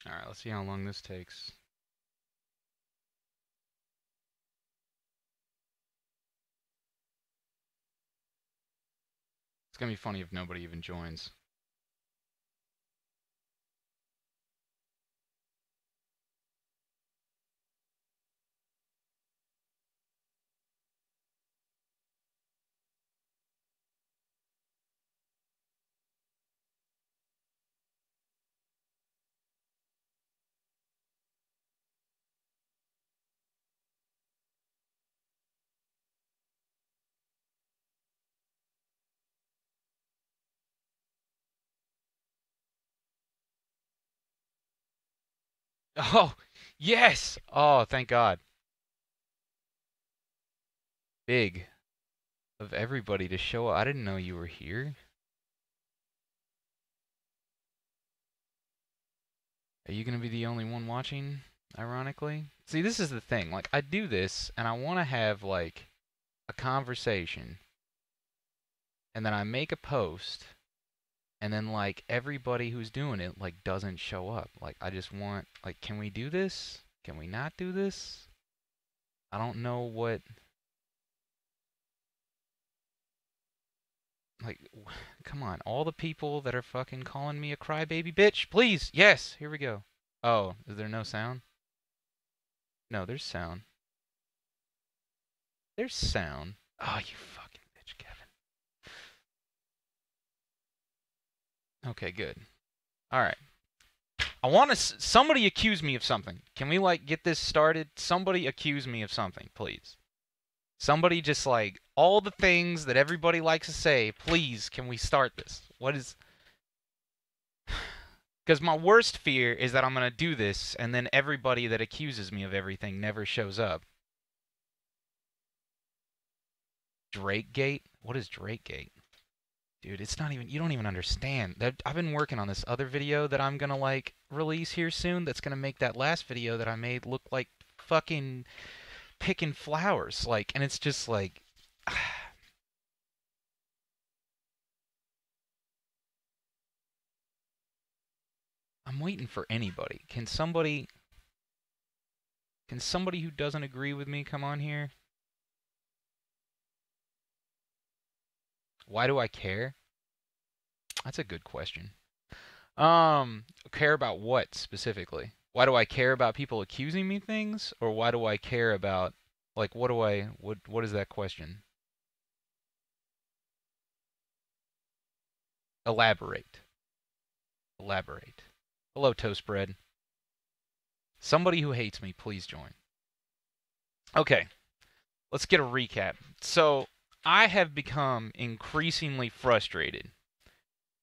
Alright, let's see how long this takes. It's gonna be funny if nobody even joins. Oh, yes! Oh, thank God. Big of everybody to show up. I didn't know you were here. Are you gonna be the only one watching, ironically? See, this is the thing. Like, I do this, and I want to have, like, a conversation, and then I make a post, and then, like, everybody who's doing it, like, doesn't show up. Like, I just want, like, can we do this? Can we not do this? I don't know what, like, come on. All the people that are fucking calling me a crybaby bitch, please. Yes, here we go. Oh, is there no sound? No, there's sound. There's sound. Oh, you fucking bitch, Kevin. Okay, good. All right. I want to. Somebody accuse me of something. Can we like get this started? Somebody accuse me of something, please. Somebody just like all the things that everybody likes to say. Please, can we start this? What is? Because my worst fear is that I'm gonna do this, and then everybody that accuses me of everything never shows up. Drake Gate? What is Drake Gate? Dude, it's not even, you don't even understand. I've been working on this other video that I'm gonna like release here soon that's gonna make that last video that I made look like fucking picking flowers. Like, and it's just like, I'm waiting for anybody. Can somebody who doesn't agree with me come on here? Why do I care? That's a good question. Care about what specifically? Why do I care about people accusing me things, or why do I care about like what is that question? Elaborate. Elaborate. Hello, toast bread. Somebody who hates me, please join. Okay, let's get a recap. So, I have become increasingly frustrated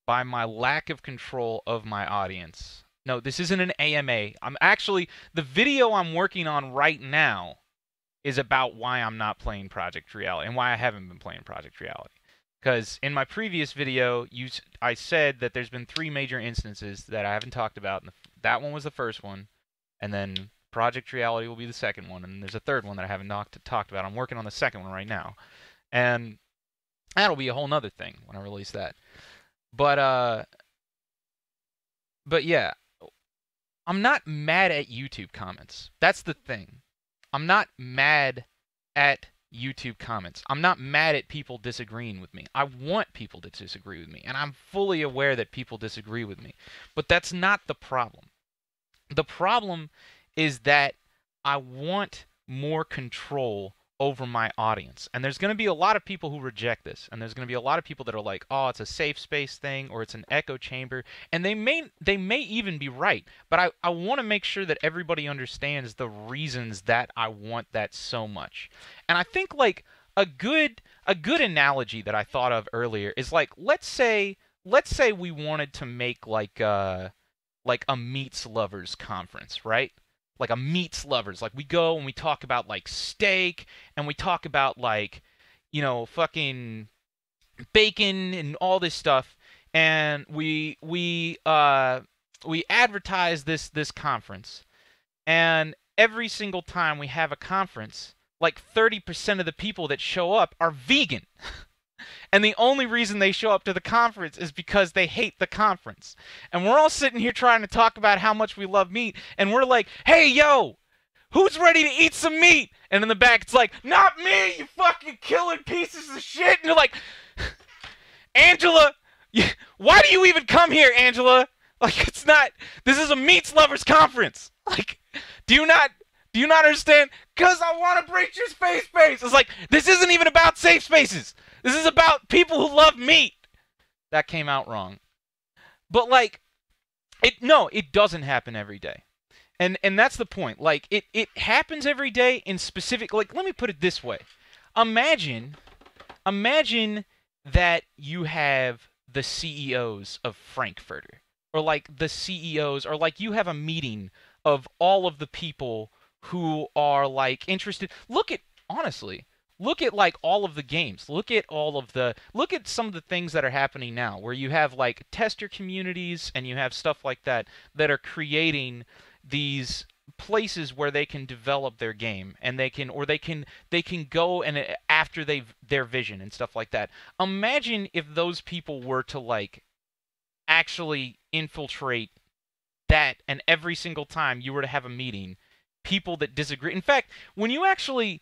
by my lack of control of my audience. No, this isn't an AMA. I'm actually, the video I'm working on right now is about why I'm not playing Project Reality and why I haven't been playing Project Reality. Because in my previous video, I said that there's been 3 major instances that I haven't talked about. And that one was the first one, and then Project Reality will be the second one, and there's a third one that I haven't talked about. I'm working on the second one right now, and that'll be a whole nother thing when I release that. But but yeah, I'm not mad at YouTube comments. That's the thing. I'm not mad at YouTube comments. I'm not mad at people disagreeing with me. I want people to disagree with me, and I'm fully aware that people disagree with me. But that's not the problem. The problem is that I want more control over my audience. And there's going to be a lot of people who reject this. And there's going to be a lot of people that are like, "Oh, it's a safe space thing or it's an echo chamber." And they may even be right. But I want to make sure that everybody understands the reasons that I want that so much. And I think like a good analogy that I thought of earlier is like let's say we wanted to make like a meats lovers conference, right? Like a meats lovers. Like we go and we talk about like steak and we talk about like, fucking bacon and all this stuff. And we advertise this conference. And every single time we have a conference, like 30% of the people that show up are vegan. And the only reason they show up to the conference is because they hate the conference. And we're all sitting here trying to talk about how much we love meat, and we're like, hey, yo, who's ready to eat some meat? And in the back, it's like, not me, you fucking killing pieces of shit. And you're like, Angela, why do you even come here, Angela? Like, it's not, this is a meats lovers conference. Like, do you not understand? Because I want to breach your safe space. It's like, this isn't even about safe spaces. This is about people who love meat. That came out wrong. But, like, it doesn't happen every day. And that's the point. Like, it happens every day in specific, like, let me put it this way. Imagine that you have the CEOs of Frankfurter, or like the CEOs, or like you have a meeting of all of the people who are like interested. Honestly, look at like all of the games. Look at some of the things that are happening now, where you have like tester communities and you have stuff like that are creating these places where they can develop their game, and they can go and after their vision and stuff like that. Imagine if those people were to like actually infiltrate that, and every single time you were to have a meeting, people that disagree. In fact, when you actually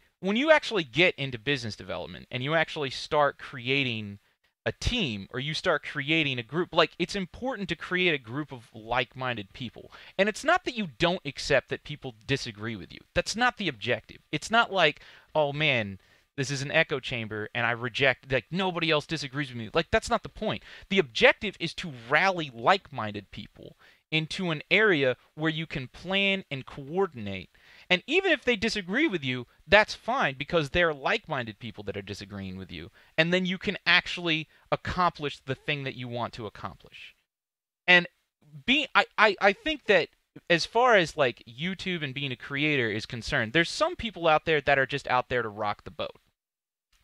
get into business development and you actually start creating a team, or you start creating a group, like, it's important to create a group of like-minded people. And it's not that you don't accept that people disagree with you. That's not the objective. It's not like, oh man, this is an echo chamber and I reject, like, nobody else disagrees with me. Like, that's not the point. The objective is to rally like-minded people into an area where you can plan and coordinate. And even if they disagree with you, that's fine, because they're like-minded people that are disagreeing with you. And then you can actually accomplish the thing that you want to accomplish. And I think that as far as like YouTube and being a creator is concerned, there's some people out there that are just out there to rock the boat.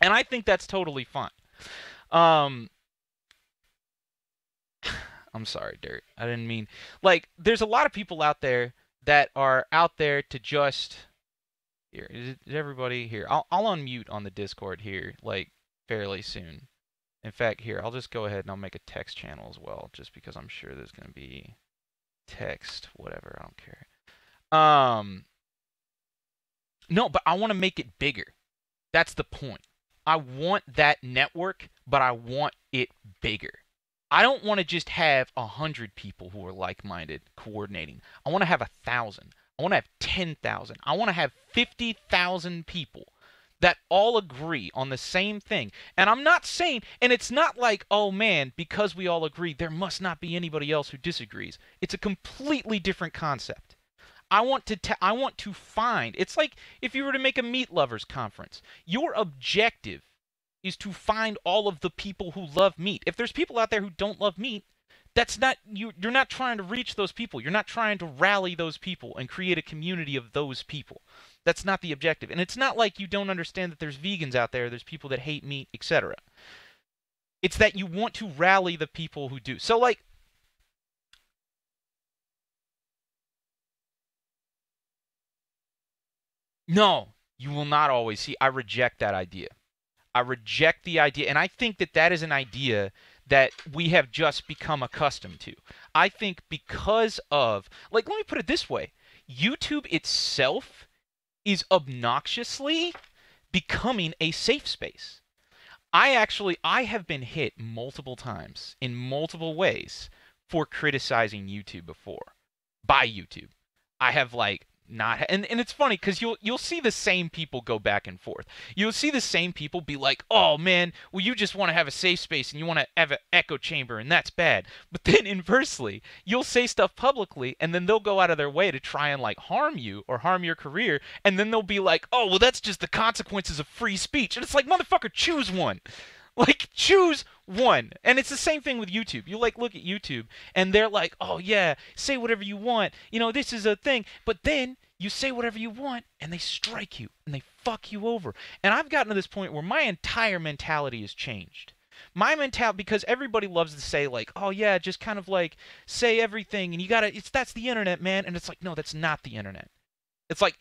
And I think that's totally fine. I'm sorry, Dirt. I didn't mean... Like, there's a lot of people out there that are out there to just... Here, is everybody here? I'll unmute on the Discord here, like, fairly soon. In fact, here, I'll just go ahead and I'll make a text channel as well, just because I'm sure there's going to be text, whatever, I don't care. No, but I want to make it bigger. That's the point. I want that network, but I want it bigger. I don't want to just have 100 people who are like-minded coordinating. I want to have 1,000. I want to have 10,000. I want to have 50,000 people that all agree on the same thing. And I'm not saying, and it's not like, oh man, because we all agree, there must not be anybody else who disagrees. It's a completely different concept. I want to find, it's like if you were to make a meat lovers conference. Your objective is to find all of the people who love meat. If there's people out there who don't love meat, that's not, you're not trying to reach those people. You're not trying to rally those people and create a community of those people. That's not the objective. And it's not like you don't understand that there's vegans out there, there's people that hate meat, etc. It's that you want to rally the people who do. So, like, no, you will not always see. I reject that idea. I reject the idea, and I think that that is an idea that we have just become accustomed to. I think because of, like, let me put it this way. YouTube itself is obnoxiously becoming a safe space. I have been hit multiple times in multiple ways for criticizing YouTube before. By YouTube. I have, like, not, and it's funny because you'll see the same people go back and forth. You'll see the same people be like, oh man, well, you just want to have a safe space and you want to have an echo chamber, and that's bad. But then inversely, you'll say stuff publicly and then they'll go out of their way to try and like harm you or harm your career, and then they'll be like, oh well, that's just the consequences of free speech. And it's like, motherfucker, choose one. Like, choose one. And it's the same thing with YouTube. You, like, look at YouTube, and they're like, oh, yeah, say whatever you want. You know, this is a thing. But then you say whatever you want, and they strike you, and they fuck you over. And I've gotten to this point where my entire mentality has changed. My mentality, because everybody loves to say, like, oh, yeah, just kind of, like, say everything, and you gotta, that's the internet, man. And it's like, no, that's not the internet. It's like,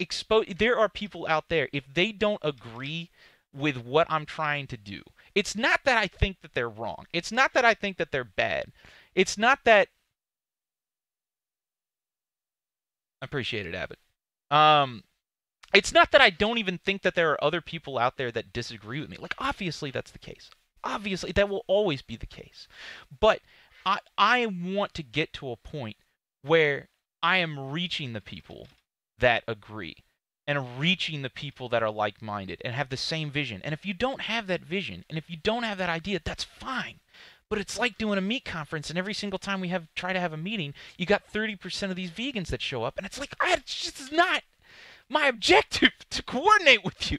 there are people out there, if they don't agree with what I'm trying to do, It's not that I think that they're wrong. It's not that I think that they're bad. It's not that. I appreciate it, Abbott. Um, it's not that I don't even think that there are other people out there that disagree with me. Like, obviously that's the case. Obviously that will always be the case. But I want to get to a point where I am reaching the people that agree and reaching the people that are like-minded and have the same vision. And if you don't have that vision and if you don't have that idea, that's fine. But it's like doing a meat conference, and every single time we try to have a meeting, you got 30% of these vegans that show up, and it's like, it's just not my objective to coordinate with you.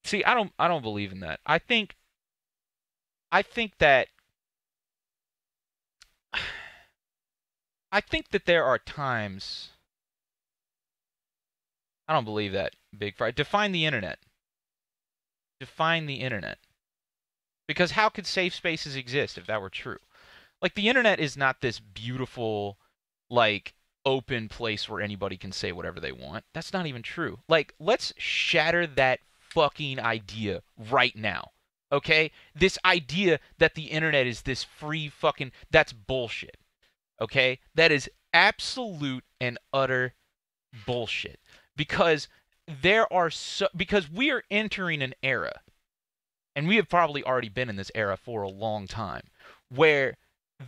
See, I don't believe in that. I think that I think that there are times. I don't believe that, Big Fry. Define the internet. Define the internet. Because how could safe spaces exist if that were true? Like, the internet is not this beautiful, like, open place where anybody can say whatever they want. That's not even true. Like, let's shatter that fucking idea right now. Okay? This idea that the internet is this free fucking... That's bullshit. Okay? That is absolute and utter bullshit. Because because we are entering an era, and we have probably already been in this era for a long time, where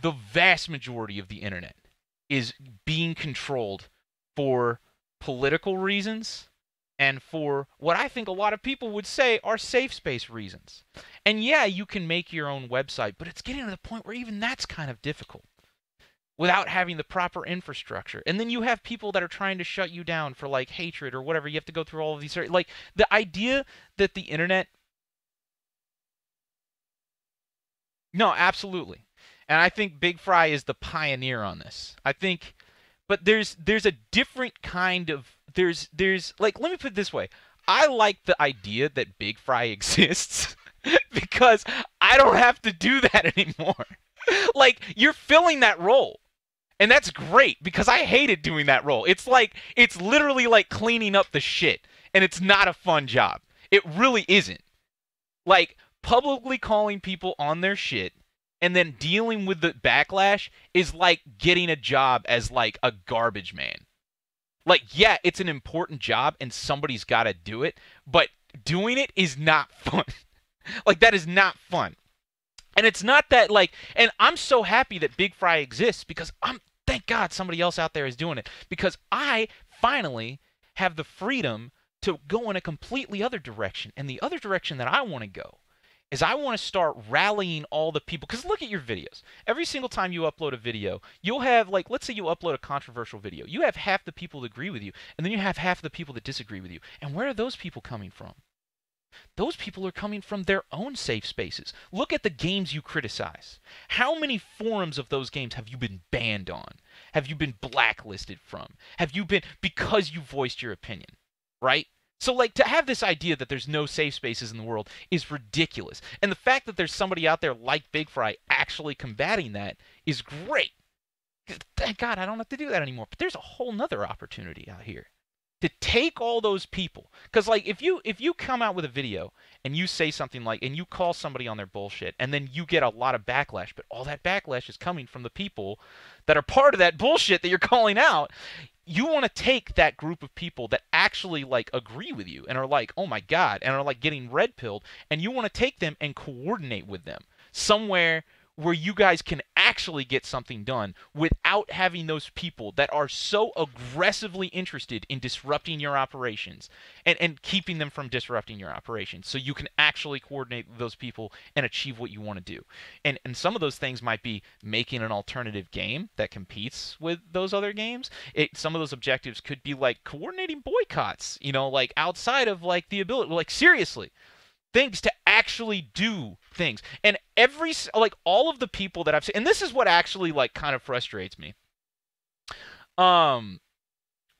the vast majority of the internet is being controlled for political reasons and for what I think a lot of people would say are safe space reasons. And yeah, you can make your own website, but it's getting to the point where even that's kind of difficult without having the proper infrastructure. And then you have people that are trying to shut you down for like hatred or whatever. You have to go through all of these, like, the idea that the internet... No, absolutely. And I think Big Fry is the pioneer on this. I think, but there's a different kind of, there's like, let me put it this way. I like the idea that Big Fry exists because I don't have to do that anymore. Like, you're filling that role. And that's great because I hated doing that role. It's like, it's literally like cleaning up the shit, and it's not a fun job. It really isn't. Like, publicly calling people on their shit and then dealing with the backlash is like getting a job as like a garbage man. Like, yeah, it's an important job and somebody's got to do it, but doing it is not fun. Like, that is not fun. And it's not that, like, and I'm so happy that Big Fry exists because thank God somebody else out there is doing it, because I finally have the freedom to go in a completely other direction. And the other direction that I want to go is I want to start rallying all the people. Because look at your videos. Every single time you upload a video, you'll have, like, let's say you upload a controversial video. You have half the people that agree with you, and then you have half the people that disagree with you. And where are those people coming from? Those people are coming from their own safe spaces. Look at the games you criticize. How many forums of those games have you been banned on? Have you been blacklisted from? Have you been, because you voiced your opinion, right? So, like, to have this idea that there's no safe spaces in the world is ridiculous. And the fact that there's somebody out there like Big Fry actually combating that is great. Thank God I don't have to do that anymore. But there's a whole nother opportunity out here to take all those people. Because, like, if you come out with a video and you say something like, and you call somebody on their bullshit, and then you get a lot of backlash, but all that backlash is coming from the people that are part of that bullshit that you're calling out, you want to take that group of people that actually, like, agree with you and are like, oh my God, and are like getting red pilled, and you want to take them and coordinate with them somewhere where you guys can actually get something done without having those people that are so aggressively interested in disrupting your operations and keeping them from disrupting your operations, so you can actually coordinate with those people and achieve what you want to do. And some of those things might be making an alternative game that competes with those other games. Some of those objectives could be like coordinating boycotts, you know, like outside of like the ability, like seriously, things to actually do things. And all of the people that I've seen, and this is what actually like kind of frustrates me. What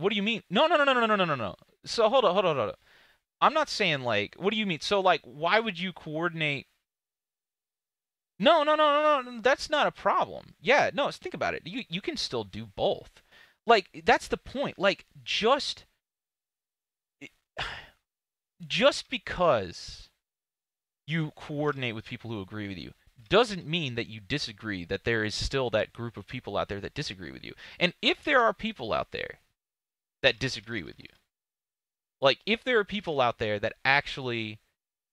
do you mean? No. So hold on. I'm not saying like, what do you mean? So like, why would you coordinate? No. That's not a problem. Yeah, no, think about it. You can still do both. Like, that's the point. Like, just because you coordinate with people who agree with you doesn't mean that you disagree, that there is still that group of people out there that disagree with you. And if there are people out there that disagree with you, like if there are people out there that actually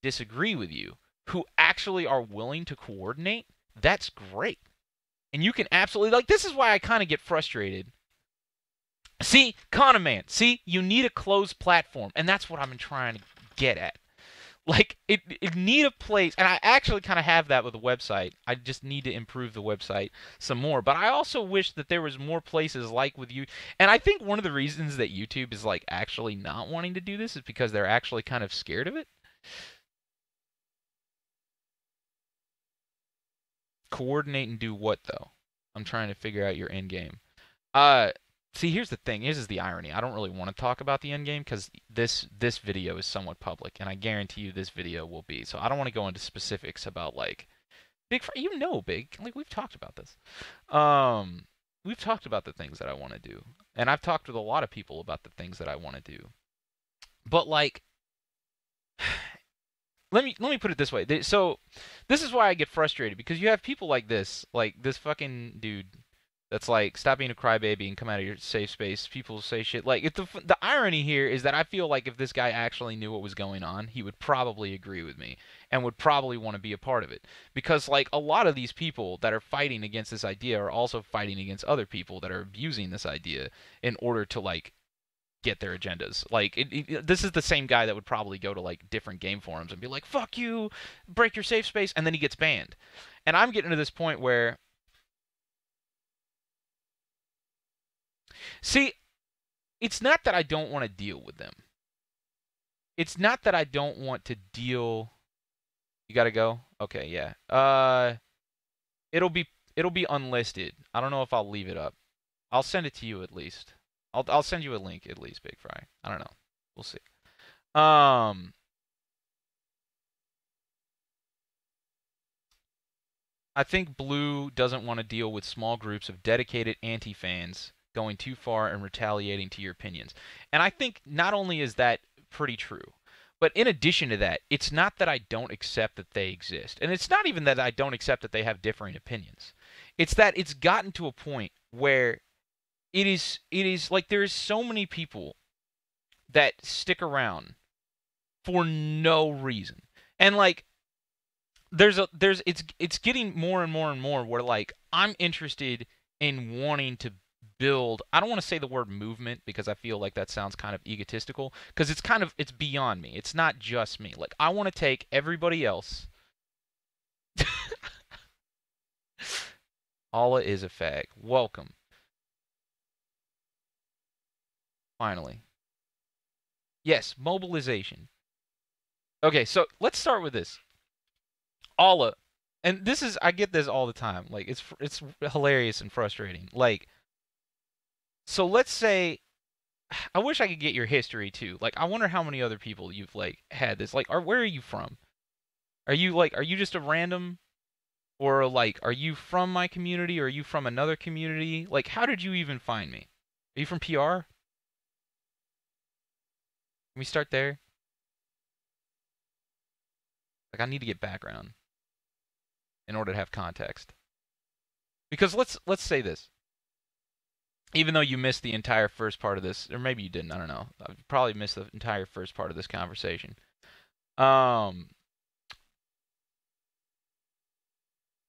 disagree with you, who actually are willing to coordinate, that's great. And you can absolutely, like, this is why I kind of get frustrated. See, Conaman, see, you need a closed platform, and that's what I've been trying to get at. Like, it need a place, and I actually kind of have that with the website. I just need to improve the website some more. But I also wish that there was more places like with you. And I think one of the reasons that YouTube is like actually not wanting to do this is because they're actually kind of scared of it. Coordinate and do what though? I'm trying to figure out your end game. Uh, See, here's the thing. This is the irony. I don't really want to talk about the end game because this video is somewhat public, and I guarantee you this video will be. So I don't want to go into specifics about like Big. You know, Big. Like we've talked about this. We've talked about the things that I want to do, and I've talked with a lot of people about the things that I want to do. But like, let me put it this way. So this is why I get frustrated because you have people like this fucking dude that's like, stop being a crybaby and come out of your safe space. People say shit like, the irony here is that I feel like if this guy actually knew what was going on, he would probably agree with me and would probably want to be a part of it. Because like a lot of these people that are fighting against this idea are also fighting against other people that are abusing this idea in order to like get their agendas. Like this is the same guy that would probably go to like different game forums and be like, "Fuck you, break your safe space," and then he gets banned. And I'm getting to this point where, see, it's not that I don't want to deal with them. It's not that I don't want to deal. You gotta go? Okay, yeah. It'll be it'll be unlisted. I don't know if I'll leave it up. I'll send it to you at least. I'll send you a link at least, Big Fry. I don't know. We'll see. Um, I think Blue doesn't want to deal with small groups of dedicated anti-fans going too far and retaliating to your opinions. And I think not only is that pretty true, but in addition to that, it's not that I don't accept that they exist. And it's not even that I don't accept that they have differing opinions. It's that it's gotten to a point where it is like there's so many people that stick around for no reason. And like it's getting more and more and more where like I'm interested in wanting to build. I don't want to say the word movement because I feel like that sounds kind of egotistical because it's beyond me. It's not just me. Like I want to take everybody else. Allah is a fag. Welcome. Finally. Yes, mobilization. Okay, so let's start with this. Allah, and this is I get this all the time. Like it's hilarious and frustrating. Like so let's say I wish I could get your history too. Like I wonder how many other people you've like had this. Like where are you from? Are you just a random, or like are you from my community or are you from another community? Like how did you even find me? Are you from PR? Can we start there? Like I need to get background in order to have context. Because let's say this. Even though you missed the entire first part of this, or maybe you didn't, I don't know. You probably missed the entire first part of this conversation. I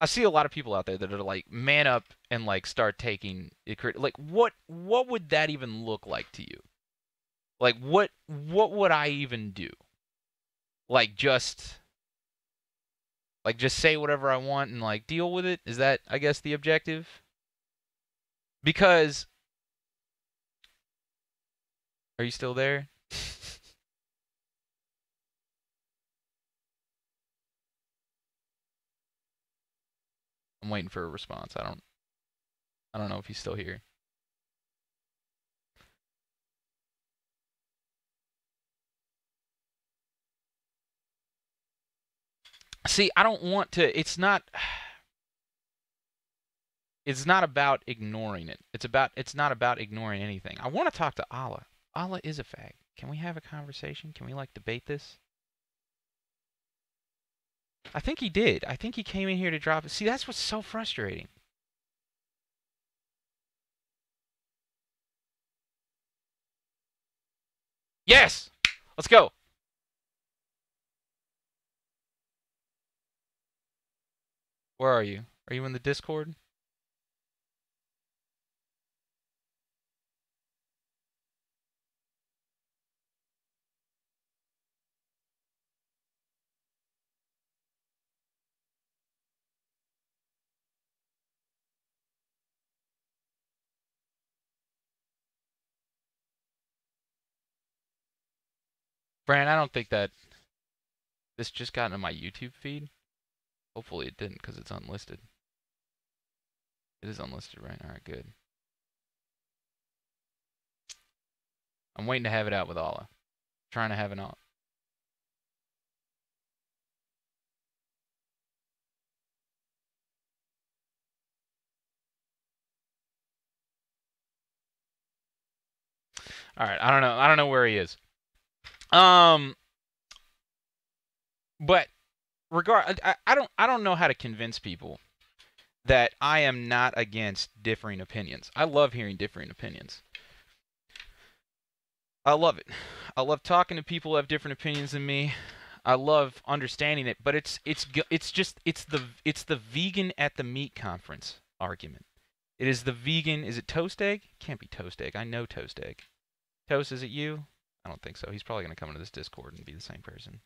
see a lot of people out there that are like, man up and like start taking it. Like, what would that even look like to you? Like, what would I even do? Like, just say whatever I want and like deal with it? Is that, I guess, the objective? Because, are you still there? I'm waiting for a response. I don't know if he's still here. See, I don't want to. It's not about ignoring it. It's not about ignoring anything. I want to talk to Allah. Allah is a fag. Can we have a conversation? Can we like debate this? I think he did. I think he came in here to drop it. See, that's what's so frustrating. Yes! Let's go. Where are you? Are you in the Discord? Brand, I don't think that this just got into my YouTube feed. Hopefully it didn't because it's unlisted. It is unlisted, right? Alright, good. I'm waiting to have it out with Allah. Trying to have it out. Alright, I don't know. I don't know where he is. But I don't know how to convince people that I am not against differing opinions. I love hearing differing opinions. I love it. I love talking to people who have different opinions than me. I love understanding it, but it's the vegan at the meat conference argument. It is the vegan. Is it Toast Egg? Can't be Toast Egg. I know Toast Egg. Toast, is it you? I don't think so. He's probably going to come into this Discord and be the same person.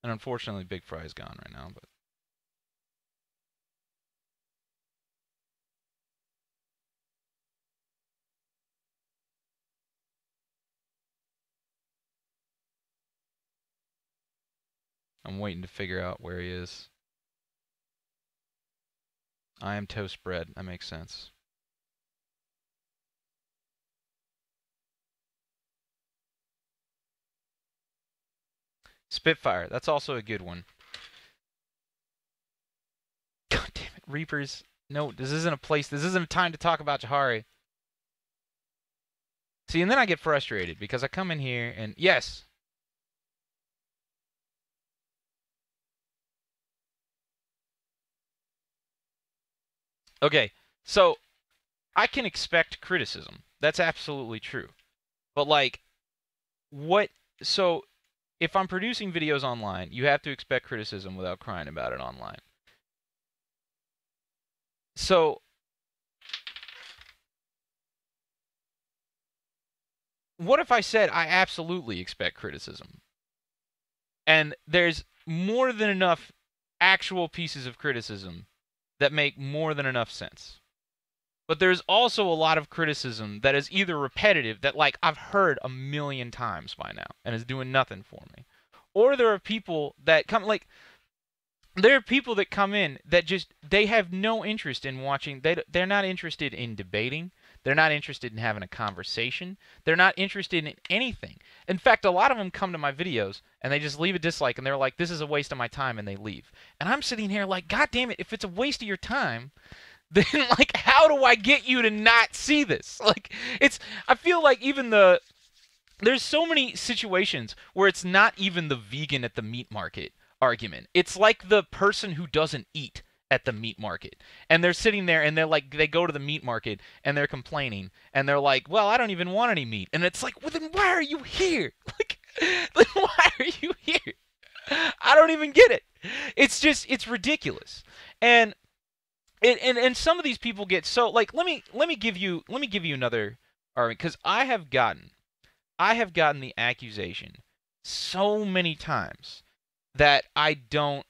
And unfortunately, Big Fry is gone right now, but I'm waiting to figure out where he is. I am toast bread. That makes sense. Spitfire. That's also a good one. God damn it, Reapers. No, this isn't a place. This isn't a time to talk about Jahari. See, and then I get frustrated because I come in here and yes. Okay, so I can expect criticism. That's absolutely true. But like, what? So if I'm producing videos online, you have to expect criticism without crying about it online. So what if I said I absolutely expect criticism? And there's more than enough actual pieces of criticism that make more than enough sense. But there's also a lot of criticism that is either repetitive, that like I've heard a million times by now and is doing nothing for me. Or there are people that come like there are people that come in that just they have no interest in watching. They're not interested in debating. They're not interested in having a conversation. They're not interested in anything. In fact, a lot of them come to my videos and they just leave a dislike and they're like, "This is a waste of my time," and they leave. And I'm sitting here like, "God damn it! If it's a waste of your time, then like, how do I get you to not see this?" Like, it's. I feel like even there's so many situations where it's not even the vegan at the meat market argument. It's like the person who doesn't eat at the meat market. And they're sitting there and they're like, they go to the meat market and they're complaining and they're like, "Well, I don't even want any meat." And it's like, "Well, then why are you here?" Like, then why are you here? I don't even get it. It's just, it's ridiculous. And some of these people get so like, let me give you another argument, because I have gotten the accusation so many times that I don't.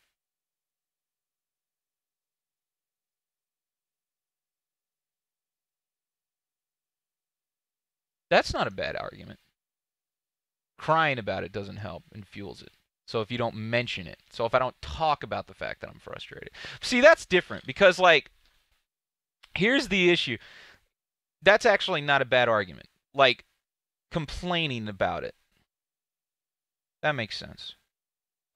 That's not a bad argument. Crying about it doesn't help and fuels it. So if you don't mention it, so if I don't talk about the fact that I'm frustrated. See, that's different because like, here's the issue. That's actually not a bad argument. Like, complaining about it. That makes sense.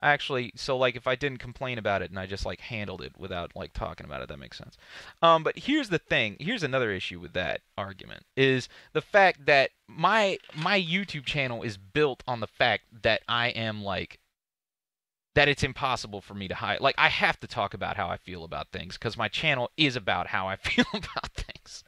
Actually, so like if I didn't complain about it and I just like handled it without like talking about it, that makes sense. But here's the thing. Here's another issue with that argument is the fact that my YouTube channel is built on the fact that I am like that it's impossible for me to hide. Like I have to talk about how I feel about things because my channel is about how I feel about things.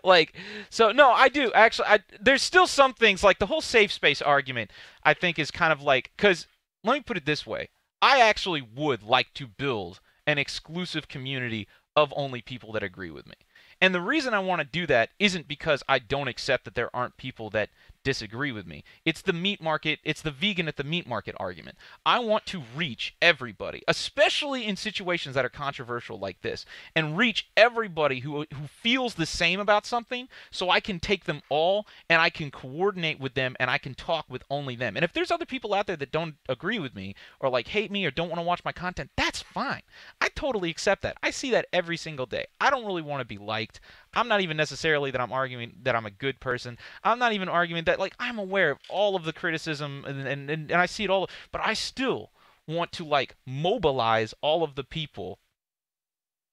Like so no, I do actually there's still some things like the whole safe space argument I think is kind of like cuz let me put it this way. I actually would like to build an exclusive community of only people that agree with me. And the reason I want to do that isn't because I don't accept that there aren't people that disagree with me. It's the meat market, it's the vegan at the meat market argument. I want to reach everybody, especially in situations that are controversial like this, and reach everybody who feels the same about something so I can take them all and I can coordinate with them and I can talk with only them. And if there's other people out there that don't agree with me or like hate me or don't want to watch my content, that's fine. I totally accept that. I see that every single day. I don't really want to be liked. I'm not even necessarily that I'm arguing that I'm a good person. I'm not even arguing that like I'm aware of all of the criticism and I see it all, but I still want to like mobilize all of the people.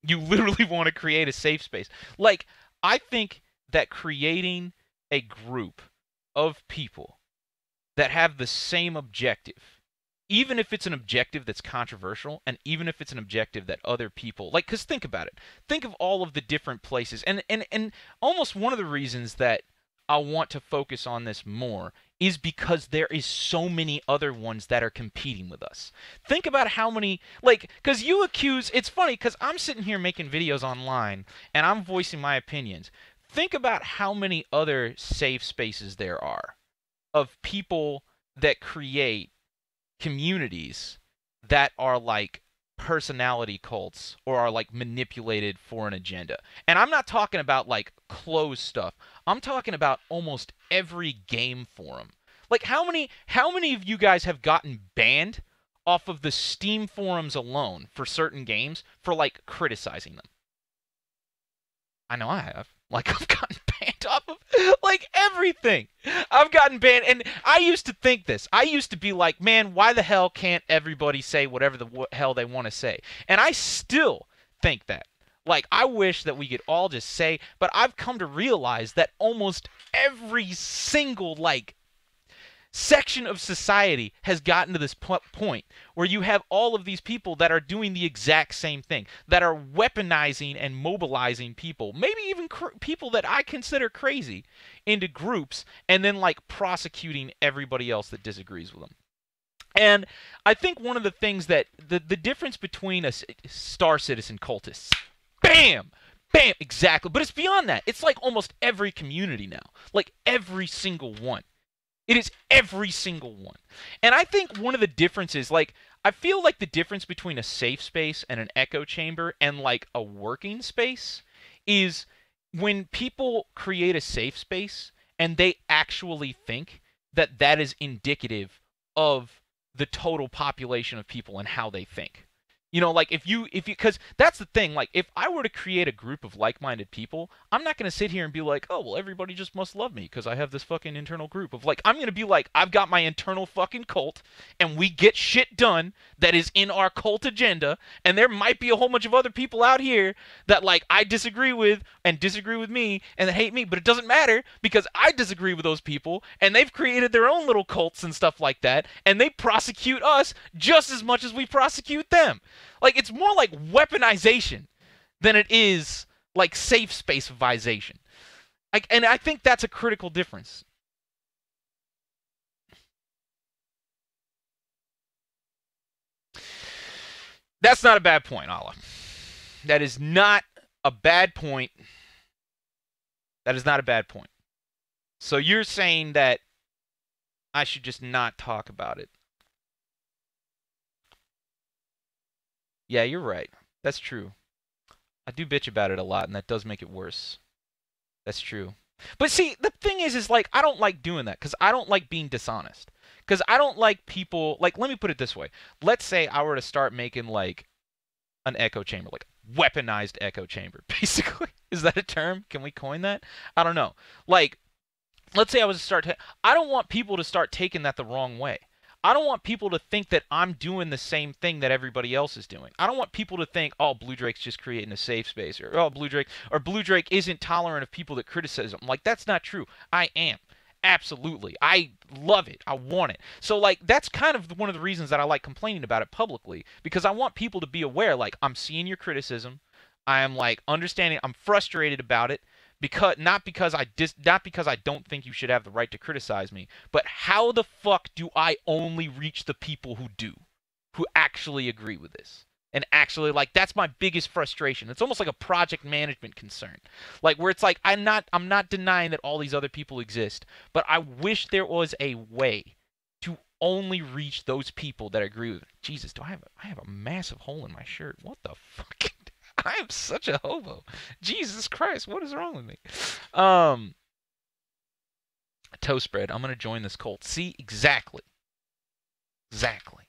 You literally want to create a safe space. Like I think that creating a group of people that have the same objective, even if it's an objective that's controversial, and even if it's an objective that other people like, because think about it. Think of all of the different places, and almost one of the reasons that I want to focus on this more is because there is so many other ones that are competing with us. Think about how many, like, because you accuse, it's funny because I'm sitting here making videos online and I'm voicing my opinions. Think about how many other safe spaces there are of people that create communities that are like personality cults or are like manipulated for an agenda. And I'm not talking about like closed stuff. I'm talking about almost every game forum. Like how many of you guys have gotten banned off of the Steam forums alone for certain games for like criticizing them? I know I have. Like I've gotten banned off of like everything. I've gotten banned, and I used to think this. I used to be like, man, why the hell can't everybody say whatever the hell they want to say? And I still think that. Like I wish that we could all just say, but I've come to realize that almost every single like section of society has gotten to this point where you have all of these people that are doing the exact same thing, that are weaponizing and mobilizing people, maybe even people that I consider crazy, into groups and then like prosecuting everybody else that disagrees with them. And I think one of the things that the difference between a Star Citizen cultists, bam! Bam! Exactly. But it's beyond that. It's like almost every community now. Like every single one. It is every single one. And I think one of the differences, like, I feel like the difference between a safe space and an echo chamber and, like, a working space is when people create a safe space and they actually think that that is indicative of the total population of people and how they think. You know, like if you, because that's the thing, like if I were to create a group of like-minded people, I'm not going to sit here and be like, oh, well, everybody just must love me because I have this fucking internal group of like, I'm going to be like, I've got my internal fucking cult and we get shit done that is in our cult agenda. And there might be a whole bunch of other people out here that like I disagree with and disagree with me and that hate me, but it doesn't matter because I disagree with those people and they've created their own little cults and stuff like that. And they prosecute us just as much as we prosecute them. Like, it's more like weaponization than it is like safe spaceization. And I think that's a critical difference. That's not a bad point, Allah. That is not a bad point. That is not a bad point. So you're saying that I should just not talk about it. Yeah, you're right. That's true. I do bitch about it a lot, and that does make it worse. That's true. But see, the thing is like, I don't like doing that, because I don't like being dishonest. Because I don't like people, like, let me put it this way. Let's say I were to start making, like, an echo chamber, like, weaponized echo chamber, basically. Is that a term? Can we coin that? I don't know. Like, let's say I was to start, I don't want people to start taking that the wrong way. I don't want people to think that I'm doing the same thing that everybody else is doing. I don't want people to think, oh, Blue Drake's just creating a safe space, or oh, Blue Drake isn't tolerant of people that criticize him. Like, that's not true. I am. Absolutely. I love it. I want it. So, like, that's kind of one of the reasons that I like complaining about it publicly, because I want people to be aware, like, I'm seeing your criticism. I am, like, understanding. I'm frustrated about it, because not because I don't think you should have the right to criticize me, but how the fuck do I only reach the people who do, who actually agree with this? And actually, like, that's my biggest frustration. It's almost like a project management concern. Like, where it's like, I'm not denying that all these other people exist, but I wish there was a way to only reach those people that agree with it. Jesus, I have a massive hole in my shirt. What the fuck? I am such a hobo. Jesus Christ, what is wrong with me? Toe spread. I'm gonna join this cult. See, exactly. Exactly.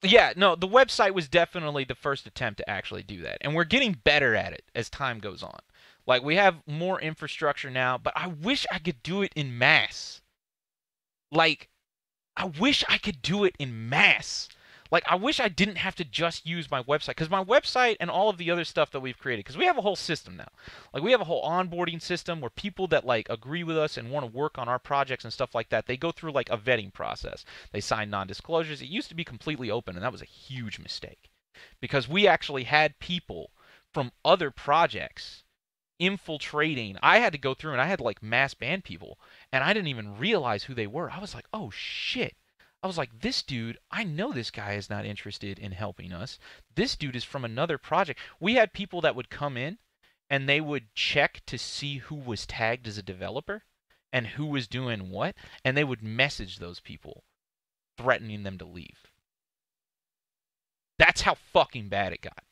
Yeah, no, the website was definitely the first attempt to actually do that. And we're getting better at it as time goes on. Like, we have more infrastructure now, but I wish I could do it in mass. Like, I wish I could do it in mass. Like, I wish I didn't have to just use my website, because my website and all of the other stuff that we've created, because we have a whole system now. Like, we have a whole onboarding system where people that, like, agree with us and want to work on our projects and stuff like that, they go through, like, a vetting process. They sign non-disclosures. It used to be completely open, and that was a huge mistake, because we actually had people from other projects infiltrating. I had to go through and I had to, like, mass ban people, and I didn't even realize who they were. I was like, oh shit. I was like, this dude, I know this guy is not interested in helping us. This dude is from another project. We had people that would come in and they would check to see who was tagged as a developer and who was doing what, and they would message those people threatening them to leave. That's how fucking bad it got.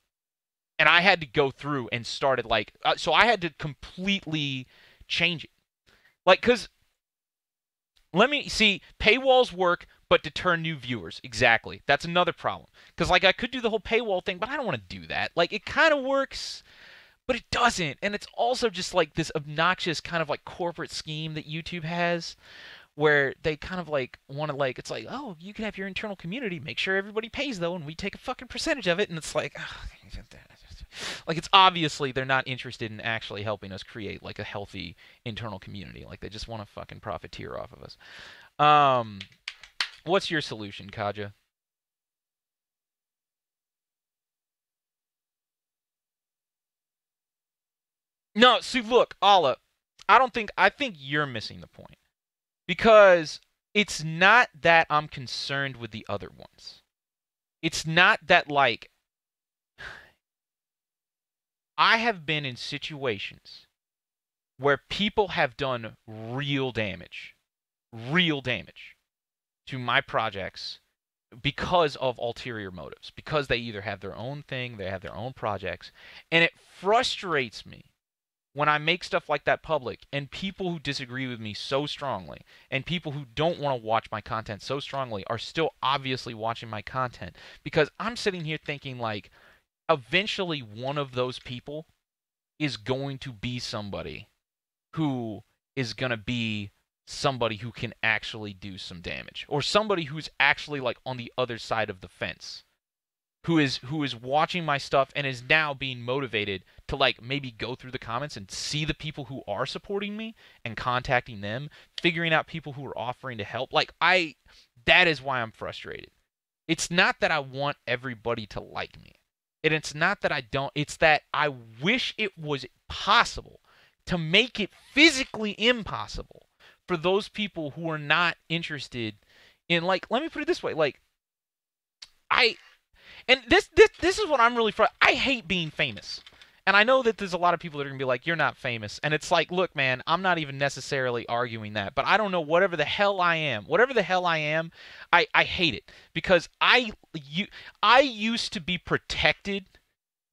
And I had to go through and started, like, so I had to completely change it. Like, because, let me see, paywalls work, but to turn new viewers. Exactly. That's another problem. Because, like, I could do the whole paywall thing, but I don't want to do that. Like, it kind of works, but it doesn't. And it's also just, like, this obnoxious kind of, like, corporate scheme that YouTube has, where they kind of, like, want to, like, it's like, oh, you can have your internal community, make sure everybody pays, though, and we take a fucking percentage of it. And it's like, like, it's obviously they're not interested in actually helping us create, like, a healthy internal community. Like, they just want to fucking profiteer off of us. What's your solution, Kaja? No, see, look, Allah, I think you're missing the point. Because it's not that I'm concerned with the other ones. It's not that, like, I have been in situations where people have done real damage to my projects because of ulterior motives, because they either have their own thing, they have their own projects, and it frustrates me when I make stuff like that public and people who disagree with me so strongly and people who don't want to watch my content so strongly are still obviously watching my content, because I'm sitting here thinking, like, eventually one of those people is going to be somebody who is going to be somebody who can actually do some damage, or somebody who's actually, like, on the other side of the fence, who is watching my stuff and is now being motivated to, like, maybe go through the comments and see the people who are supporting me and contacting them, figuring out people who are offering to help. Like, that is why I'm frustrated. It's not that I want everybody to like me. And it's not that I don't, it's that I wish it was possible to make it physically impossible for those people who are not interested in, like, let me put it this way, like, and this is what I'm really I hate being famous. And I know that there's a lot of people that are going to be like, you're not famous. And it's like, look, man, I'm not even necessarily arguing that. But I don't know, whatever the hell I am, I hate it. Because I used to be protected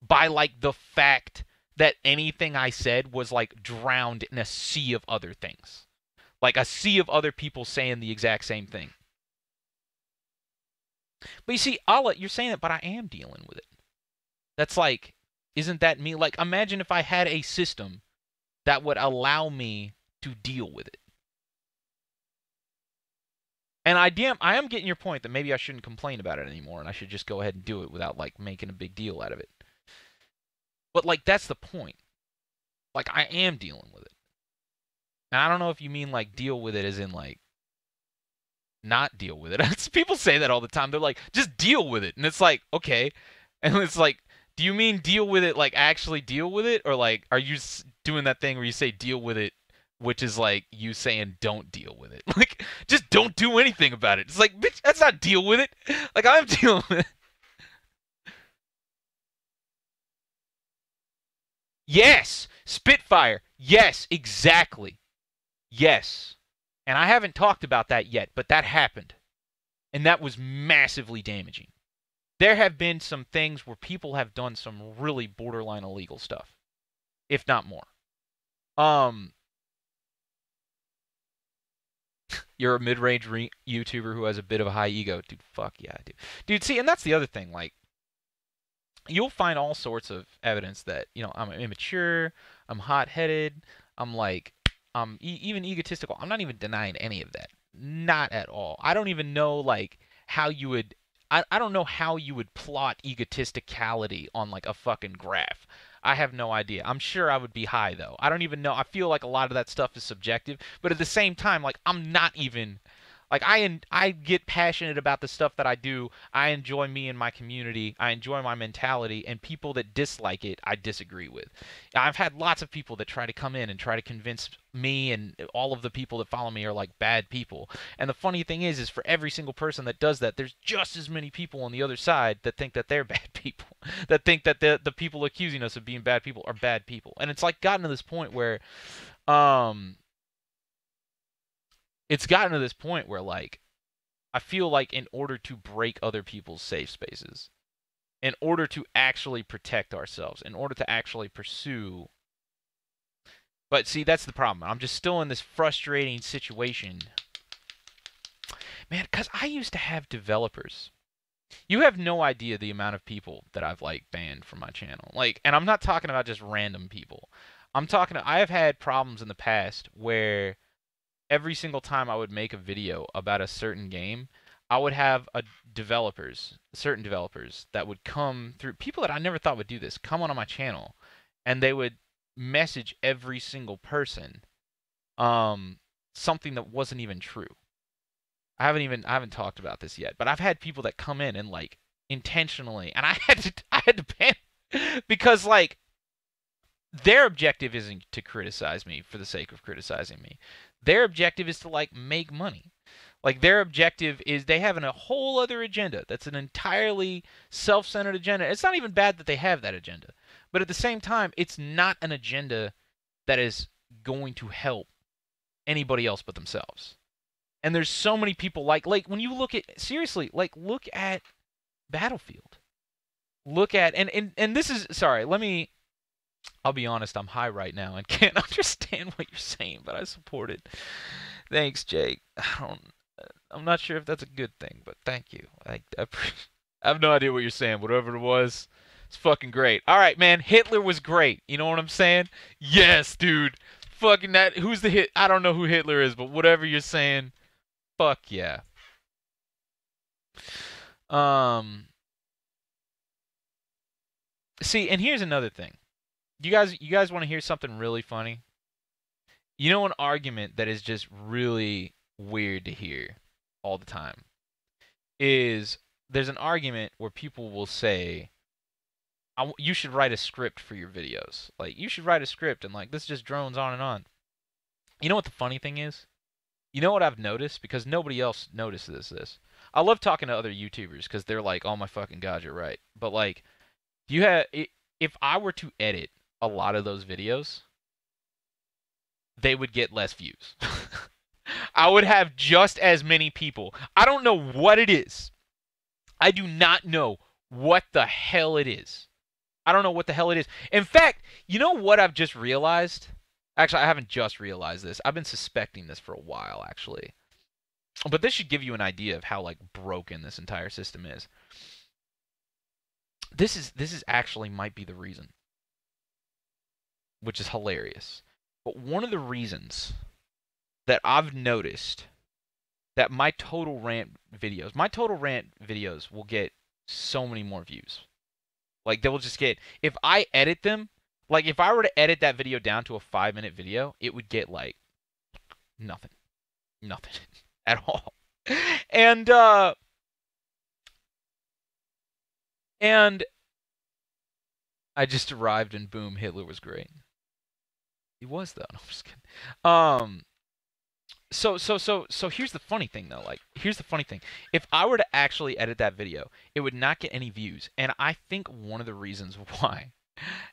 by, like, the fact that anything I said was, like, drowned in a sea of other things. Like a sea of other people saying the exact same thing. But you see, Allah, you're saying it, but I am dealing with it. That's like, isn't that me? Like, imagine if I had a system that would allow me to deal with it. And I am getting your point that maybe I shouldn't complain about it anymore and I should just go ahead and do it without like making a big deal out of it. But like that's the point. Like I am dealing with it. And I don't know if you mean like deal with it as in like not deal with it. People say that all the time. They're like, just deal with it. And it's like, okay. And it's like, do you mean deal with it like actually deal with it? Or like, are you doing that thing where you say deal with it, which is like you saying don't deal with it? Like, just don't do anything about it. It's like, bitch, that's not deal with it. Like, I'm dealing with it. Yes, Spitfire. Yes, exactly. Yes. And I haven't talked about that yet, but that happened. And that was massively damaging. There have been some things where people have done some really borderline illegal stuff, if not more. You're a mid-range YouTuber who has a bit of a high ego. Dude, fuck yeah, I do. Dude, see, and that's the other thing. Like, you'll find all sorts of evidence that, you know, I'm immature, I'm hot-headed, I'm like, I'm even egotistical. I'm not even denying any of that. Not at all. I don't even know, like, how you would I don't know how you would plot egotisticality on like a fucking graph. I have no idea. I'm sure I would be high though. I don't even know. I feel like a lot of that stuff is subjective, but at the same time, like I'm not even like I get passionate about the stuff that I do. I enjoy me and my community. I enjoy my mentality, and people that dislike it, I disagree with. I've had lots of people that try to come in and try to convince me and all of the people that follow me are like bad people. And the funny thing is for every single person that does that, there's just as many people on the other side that think that they're bad people, that think that the people accusing us of being bad people are bad people. And it's like gotten to this point where, um, it's gotten to this point where like I feel like in order to break other people's safe spaces, in order to actually protect ourselves, in order to actually pursue. But see, that's the problem. I'm just still in this frustrating situation. Man, because I used to have developers. You have no idea the amount of people that I've like banned from my channel. Like, and I'm not talking about just random people. I have had problems in the past where every single time I would make a video about a certain game, I would have certain developers that would come through, people that I never thought would do this, come on my channel, and they would message every single person something that wasn't even true. I haven't talked about this yet, but I've had people that come in and like intentionally, and I had to ban because like their objective isn't to criticize me for the sake of criticizing me. Their objective is to like make money. Like their objective is they have a whole other agenda that's an entirely self-centered agenda. It's not even bad that they have that agenda. But at the same time, it's not an agenda that is going to help anybody else but themselves. And there's so many people like when you look at seriously, like look at Battlefield. Look at and this is sorry, I'll be honest, I'm high right now and can't understand what you're saying, but I support it. Thanks, Jake. I'm not sure if that's a good thing, but thank you. I have no idea what you're saying. Whatever it was, it's fucking great. All right, man. Hitler was great. You know what I'm saying? Yes, dude. Fucking that. Who's the hit? I don't know who Hitler is, but whatever you're saying, fuck yeah. See, and here's another thing. You guys want to hear something really funny? You know, an argument that is just really weird to hear all the time is there's an argument where people will say, you should write a script for your videos. Like, you should write a script and like this just drones on and on. You know what the funny thing is? You know what I've noticed? Because nobody else notices this. I love talking to other YouTubers because they're like, oh my fucking god, you're right. But like, if I were to edit a lot of those videos, they would get less views. I would have just as many people. I don't know what it is. I do not know what the hell it is. I don't know what the hell it is. In fact, you know what I've just realized? Actually, I haven't just realized this. I've been suspecting this for a while, actually. But this should give you an idea of how like broken this entire system is. This is actually might be the reason, which is hilarious. But one of the reasons that I've noticed that my total rant videos will get so many more views. Like they will just get, if I edit them, like if I were to edit that video down to a 5-minute video, it would get like nothing. Nothing at all. And and I just arrived and boom, Hitler was great. He was though. No, I'm just kidding. So here's the funny thing though. Like here's the funny thing. If I were to actually edit that video, it would not get any views. And I think one of the reasons why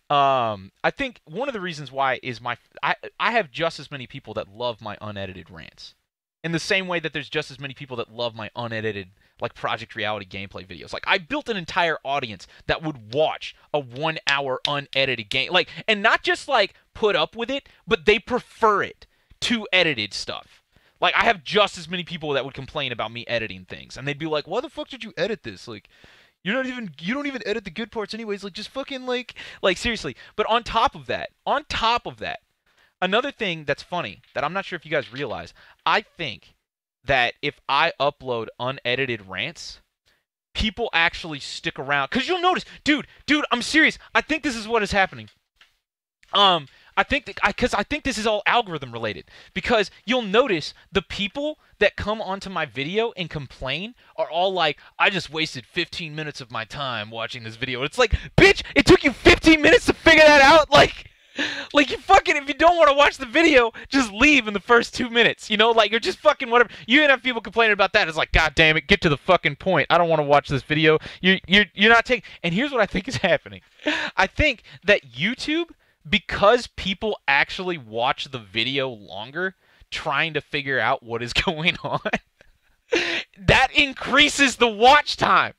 I think one of the reasons why is I have just as many people that love my unedited rants. In the same way that there's just as many people that love my unedited like Project Reality gameplay videos. Like I built an entire audience that would watch a 1-hour unedited game, like, and not just like put up with it, but they prefer it to edited stuff. Like I have just as many people that would complain about me editing things, and they'd be like, "Why the fuck did you edit this? Like, you don't even edit the good parts anyways. Like just fucking like seriously." But on top of that, another thing that's funny that I'm not sure if you guys realize, I think that if I upload unedited rants, people actually stick around. Because you'll notice, dude, I'm serious. I think this is what is happening. I think this is all algorithm related. Because you'll notice the people that come onto my video and complain are all like, I just wasted 15 minutes of my time watching this video. It's like, bitch, it took you 15 minutes to figure that out? Like you fucking, if you don't want to watch the video, just leave in the first 2 minutes. You know, like you're just fucking whatever. You even have people complaining about that. It's like, God damn it, get to the fucking point. I don't want to watch this video. You're not taking. And here's what I think is happening. I think that YouTube, because people actually watch the video longer, trying to figure out what is going on, that increases the watch time.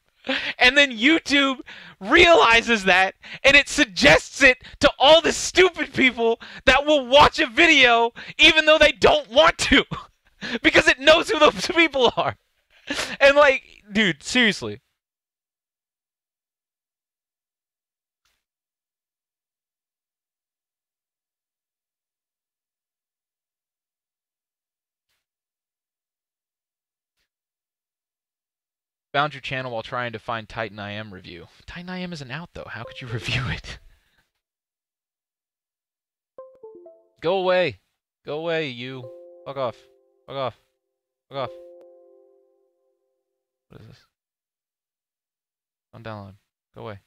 And then YouTube realizes that, and it suggests it to all the stupid people that will watch a video even though they don't want to. Because it knows who those people are. And like, dude, seriously. Found your channel while trying to find Titan IM review. Titan IM isn't out though. How could you review it? Go away. Go away, you. Fuck off. Fuck off. Fuck off. What is this? Don't download. Go away.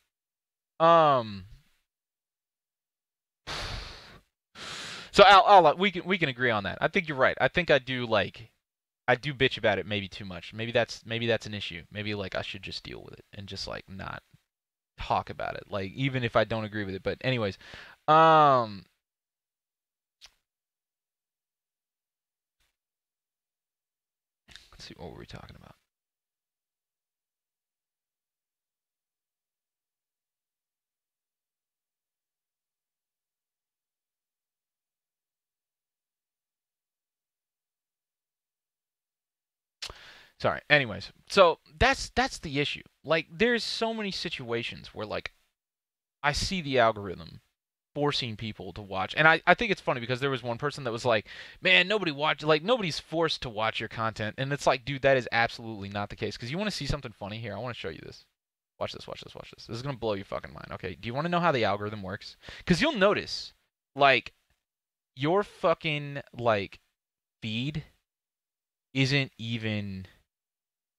So Al, we can agree on that. I think you're right. I think I do bitch about it maybe too much. Maybe that's an issue. Maybe like I should just deal with it and just like not talk about it. Like even if I don't agree with it. But anyways, let's see, what were we talking about? Sorry. Anyways, so that's the issue. Like there's so many situations where like I see the algorithm forcing people to watch. And I think it's funny because there was one person that was like, man, nobody's forced to watch your content. And it's like, dude, that is absolutely not the case. Because you want to see something funny here? I want to show you this. Watch this, watch this, watch this. This is going to blow your fucking mind. Okay, do you want to know how the algorithm works? Because you'll notice, like, your fucking, like, feed isn't even,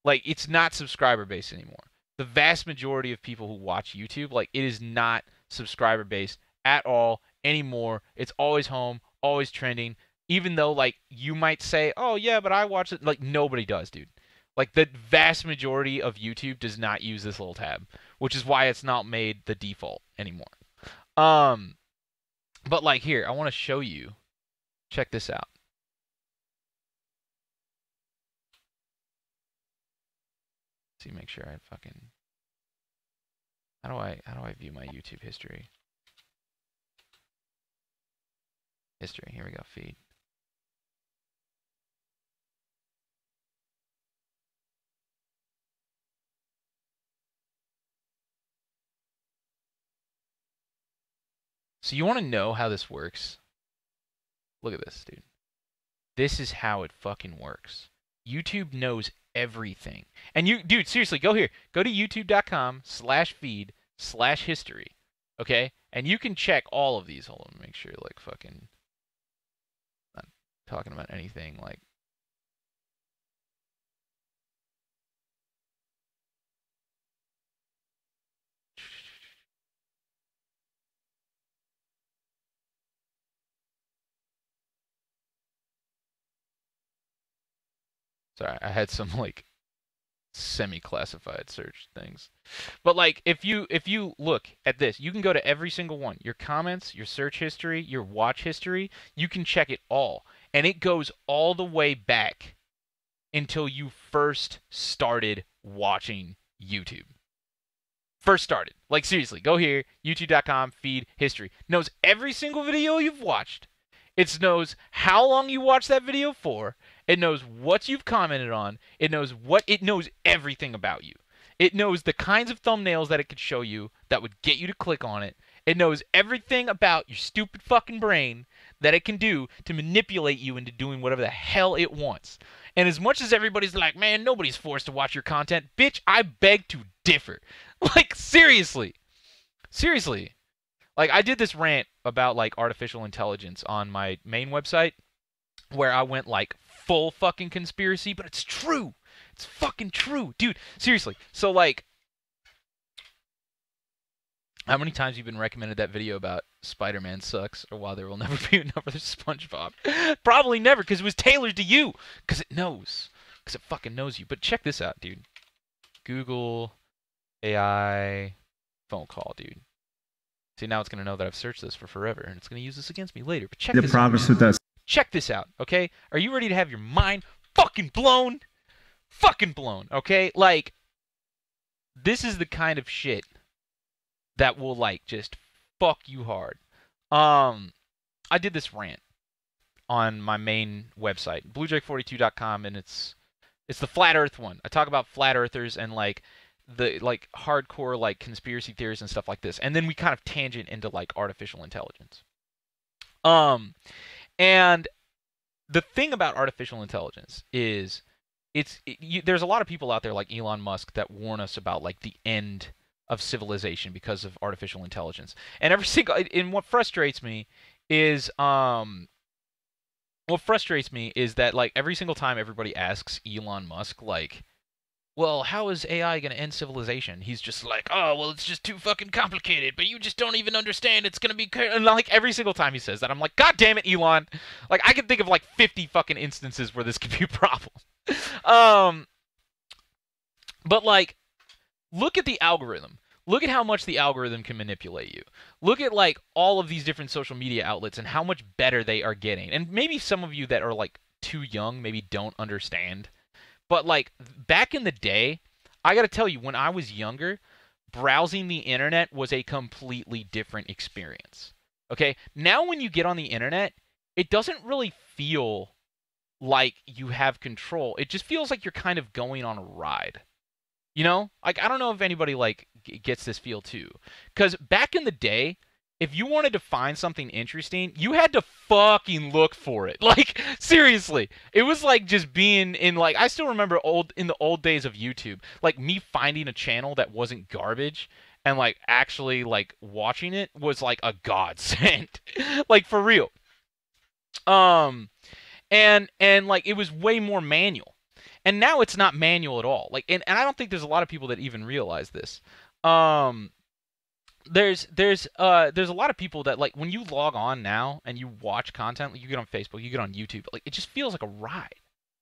like, it's not subscriber based anymore. The vast majority of people who watch YouTube, like, it is not subscriber based at all anymore. It's always home, always trending. Even though like you might say, "Oh yeah, but I watch it." Like nobody does, dude. Like the vast majority of YouTube does not use this little tab, which is why it's not made the default anymore. But like here, I want to show you. Check this out. Let's see, make sure I fucking. How do I view my YouTube history? History. Here we go. Feed. So you want to know how this works? Look at this, dude. This is how it fucking works. YouTube knows everything. And you, dude, seriously, go here. Go to youtube.com/feed/history. Okay? And you can check all of these. Hold on, make sure, like, fucking not talking about anything, like. Sorry, I had some, like, semi-classified search things. But like if you look at this, you can go to every single one. Your comments, your search history, your watch history, you can check it all. And it goes all the way back until you first started watching YouTube. First started. Like seriously, go here, youtube.com, feed history. Knows every single video you've watched. It knows how long you watched that video for. It knows what you've commented on. It knows everything about you. It knows the kinds of thumbnails that it could show you that would get you to click on it. It knows everything about your stupid fucking brain that it can do to manipulate you into doing whatever the hell it wants. And as much as everybody's like, man, nobody's forced to watch your content, bitch, I beg to differ. Like, seriously. Seriously. Like, I did this rant about, like, artificial intelligence on my main website where I went, like, full fucking conspiracy, but it's true. It's fucking true. Dude, seriously. So, like, how many times have you been recommended that video about Spider-Man sucks or why there will never be another SpongeBob? Probably never, because it was tailored to you. Because it knows. Because it fucking knows you. But check this out, dude. Google AI phone call, dude. See, now it's going to know that I've searched this for forever, and it's going to use this against me later. But check this out. Check this out, okay? Are you ready to have your mind fucking blown? Fucking blown, okay? Like, this is the kind of shit that will, like, just fuck you hard. I did this rant on my main website, bluejake42.com, and it's the flat earth one. I talk about flat earthers and, like, the, like, hardcore, like, conspiracy theories and stuff like this. And then we kind of tangent into, like, artificial intelligence. And the thing about artificial intelligence is there's a lot of people out there like Elon Musk that warn us about, like, the end of civilization because of artificial intelligence. And what frustrates me is that, like, every single time everybody asks Elon Musk, like, well, how is AI going to end civilization? He's just like, oh, well, it's just too fucking complicated, but you just don't even understand. It's going to be... And, like, every single time he says that, I'm like, God damn it, Elon. Like, I can think of, like, 50 fucking instances where this could be a problem. But, like, look at the algorithm. Look at how much the algorithm can manipulate you. Look at, like, all of these different social media outlets and how much better they are getting. And maybe some of you that are, like, too young maybe don't understand. But, like, back in the day, I gotta tell you, when I was younger, browsing the internet was a completely different experience. Okay? Now when you get on the internet, it doesn't really feel like you have control. It just feels like you're kind of going on a ride. You know? Like, I don't know if anybody, like, gets this feel too. Because back in the day, if you wanted to find something interesting, you had to fucking look for it. Like, seriously. It was like just being in, like, I still remember in the old days of YouTube, like, me finding a channel that wasn't garbage and, like, actually, like, watching it was like a godsend. Like, for real. And like, it was way more manual. And now it's not manual at all. Like, and I don't think there's a lot of people that even realize this. There's a lot of people that, like, when you log on now and you watch content, like, you get on Facebook, you get on YouTube, like, it just feels like a ride.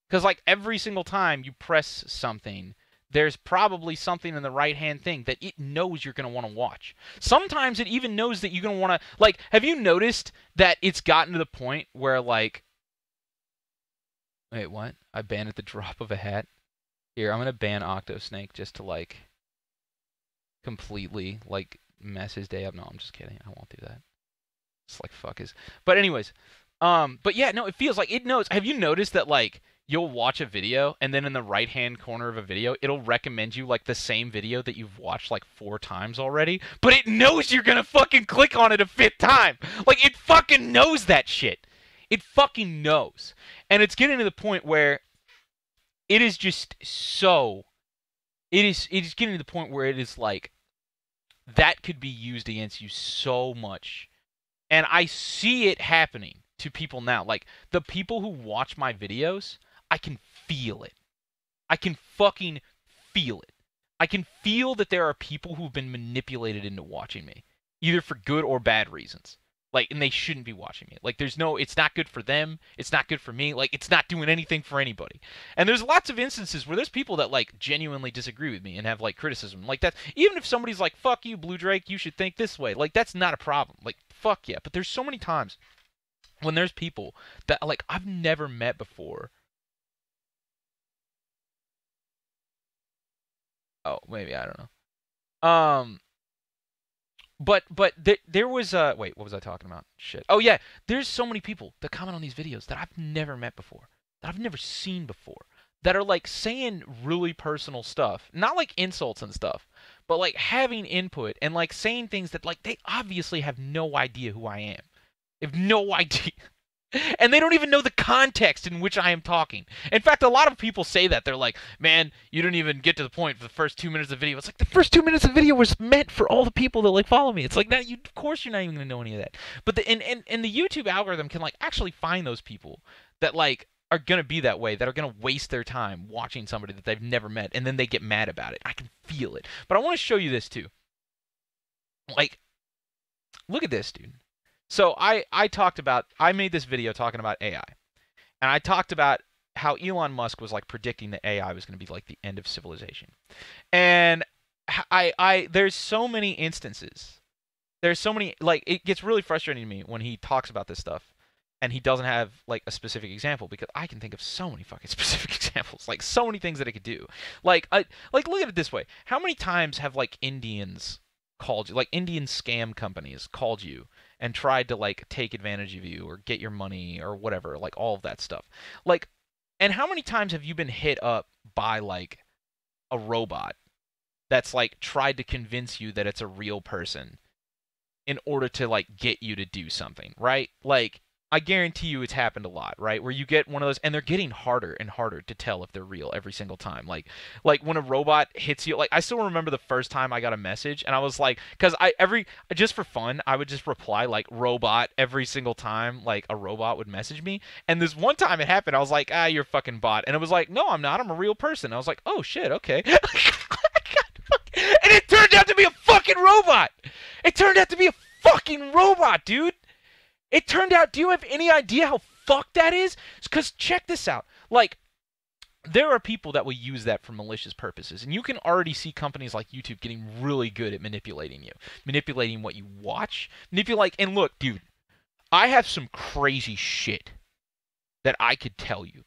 Because, like, every single time you press something, there's probably something in the right-hand thing that it knows you're going to want to watch. Sometimes it even knows that you're going to want to, like, have you noticed that it's gotten to the point where, like, wait, what? I banned at the drop of a hat? Here, I'm going to ban Octosnake just to, like, completely, like, mess his day up. No, I'm just kidding. I won't do that. It's like, fuck his. But anyways, but yeah, no, it feels like it knows. Have you noticed that, like, you'll watch a video and then in the right-hand corner of a video, it'll recommend you, like, the same video that you've watched, like, 4 times already, but it knows you're gonna fucking click on it a 5th time. Like, it fucking knows that shit. It fucking knows. And it's getting to the point where it is just so it is getting to the point where it is like that could be used against you so much. And I see it happening to people now. Like the people who watch my videos, I can feel it. I can fucking feel it. I can feel that there are people who've been manipulated into watching me, either for good or bad reasons. Like, and they shouldn't be watching me. Like, it's not good for them. It's not good for me. Like, it's not doing anything for anybody. And there's lots of instances where there's people that, like, genuinely disagree with me and have, like, criticism. Like, that, even if somebody's like, fuck you, Blue Drake, you should think this way. Like, that's not a problem. Like, fuck yeah. But there's so many times when there's people that, like, I've never met before. Oh, maybe, I don't know. But there was wait, what was I talking about? Shit. Oh yeah, there's so many people that comment on these videos that I've never met before, that I've never seen before, that are like saying really personal stuff, not like insults and stuff, but like having input and like saying things that like they obviously have no idea who I am. They have no idea. And they don't even know the context in which I am talking. In fact, a lot of people say that. They're like, man, you didn't even get to the point for the first 2 minutes of the video. It's like the first 2 minutes of the video was meant for all the people that like follow me. It's like that. Of course you're not even going to know any of that. But and the YouTube algorithm can like actually find those people that like are going to be that way, that are going to waste their time watching somebody that they've never met, and then they get mad about it. I can feel it. But I want to show you this too. Like, look at this, dude. So I made this video talking about AI. And I talked about how Elon Musk was like predicting that AI was going to be like the end of civilization. And there's so many instances. There's so many, like, it gets really frustrating to me when he talks about this stuff and he doesn't have like a specific example, because I can think of so many fucking specific examples, like so many things that it could do. Like look at it this way. How many times have like Indians called you, like Indian scam companies called you and tried to like take advantage of you or get your money or whatever, like all of that stuff. Like, and how many times have you been hit up by like a robot that's like tried to convince you that it's a real person in order to like get you to do something, right? Like, I guarantee you it's happened a lot, right? Where you get one of those, and they're getting harder and harder to tell if they're real every single time. Like when a robot hits you, like I still remember the first time I got a message, and I was like, because just for fun, I would just reply like robot every single time like a robot would message me. And this one time it happened, I was like, you're a fucking bot, and it was like, no, I'm not, I'm a real person. I was like, oh shit, okay. And it turned out to be a fucking robot. It turned out to be a fucking robot, dude. It turned out, do you have any idea how fucked that is? Because check this out. Like, there are people that will use that for malicious purposes. And you can already see companies like YouTube getting really good at manipulating you. Manipulating what you watch. And look, dude, I have some crazy shit that I could tell you.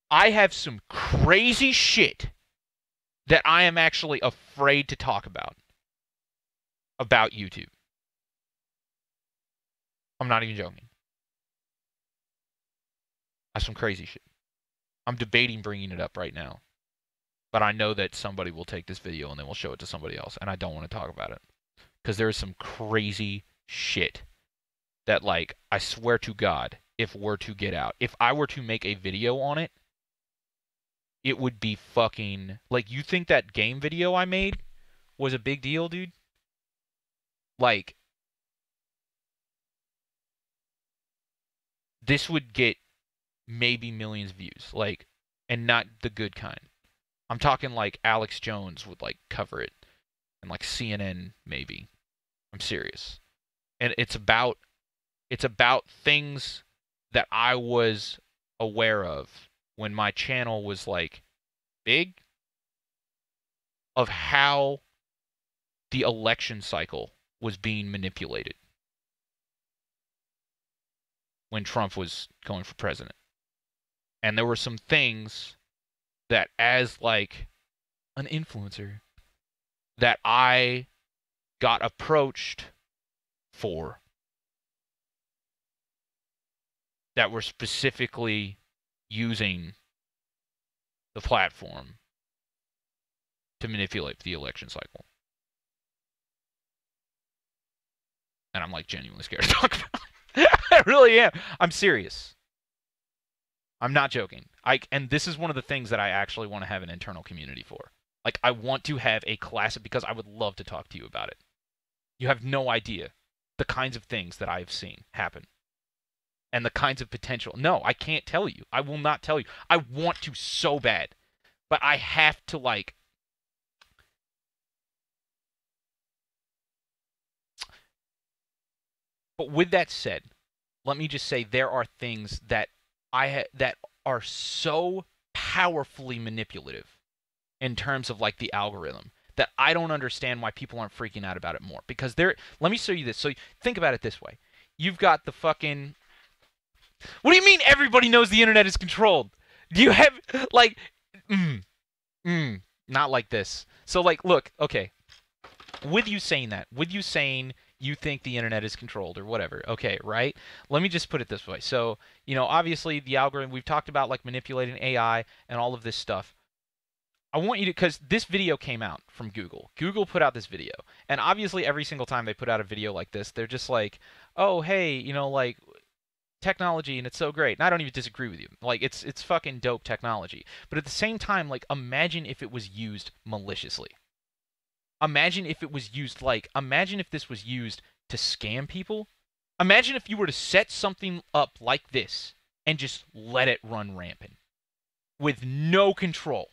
I have some crazy shit that I am actually afraid to talk about YouTube. I'm not even joking. That's some crazy shit. I'm debating bringing it up right now. But I know that somebody will take this video and then we'll show it to somebody else. And I don't want to talk about it. Because there is some crazy shit that, like, I swear to God, if were to get out, if I were to make a video on it, it would be fucking... Like, you think that game video I made was a big deal, dude? Like... This would get maybe millions of views, like, and not the good kind. I'm talking like Alex Jones would like cover it, and like CNN maybe. I'm serious. And it's about things that I was aware of when my channel was like big, of how the election cycle was being manipulated when Trump was going for president. And there were some things that, as like an influencer, that I got approached for, that were specifically using the platform to manipulate the election cycle. And I'm like genuinely scared to talk about it. I really am. I'm serious. I'm not joking. And this is one of the things that I actually want to have an internal community for. Like, I want to have a class because I would love to talk to you about it. You have no idea the kinds of things that I've seen happen. And the kinds of potential. No, I can't tell you. I will not tell you. I want to so bad. But I have to, like... But with that said, let me just say there are things that that are so powerfully manipulative in terms of like the algorithm that I don't understand why people aren't freaking out about it more. Because let me show you this. So think about it this way. You've got the fucking... What do you mean everybody knows the internet is controlled? Do you have, like... Not like this. So, like, look, okay. With you saying that, with you saying you think the internet is controlled or whatever, okay, right? Let me just put it this way. So, you know, obviously the algorithm, we've talked about, like, manipulating AI and all of this stuff. I want you to, because this video came out from Google. Google put out this video. And obviously every single time they put out a video like this, they're just like, oh, hey, you know, like... technology, and it's so great. And I don't even disagree with you. Like, it's fucking dope technology. But at the same time, like, imagine if it was used maliciously. Imagine if it was used, like, imagine if this was used to scam people. Imagine if you were to set something up like this and just let it run rampant with no control.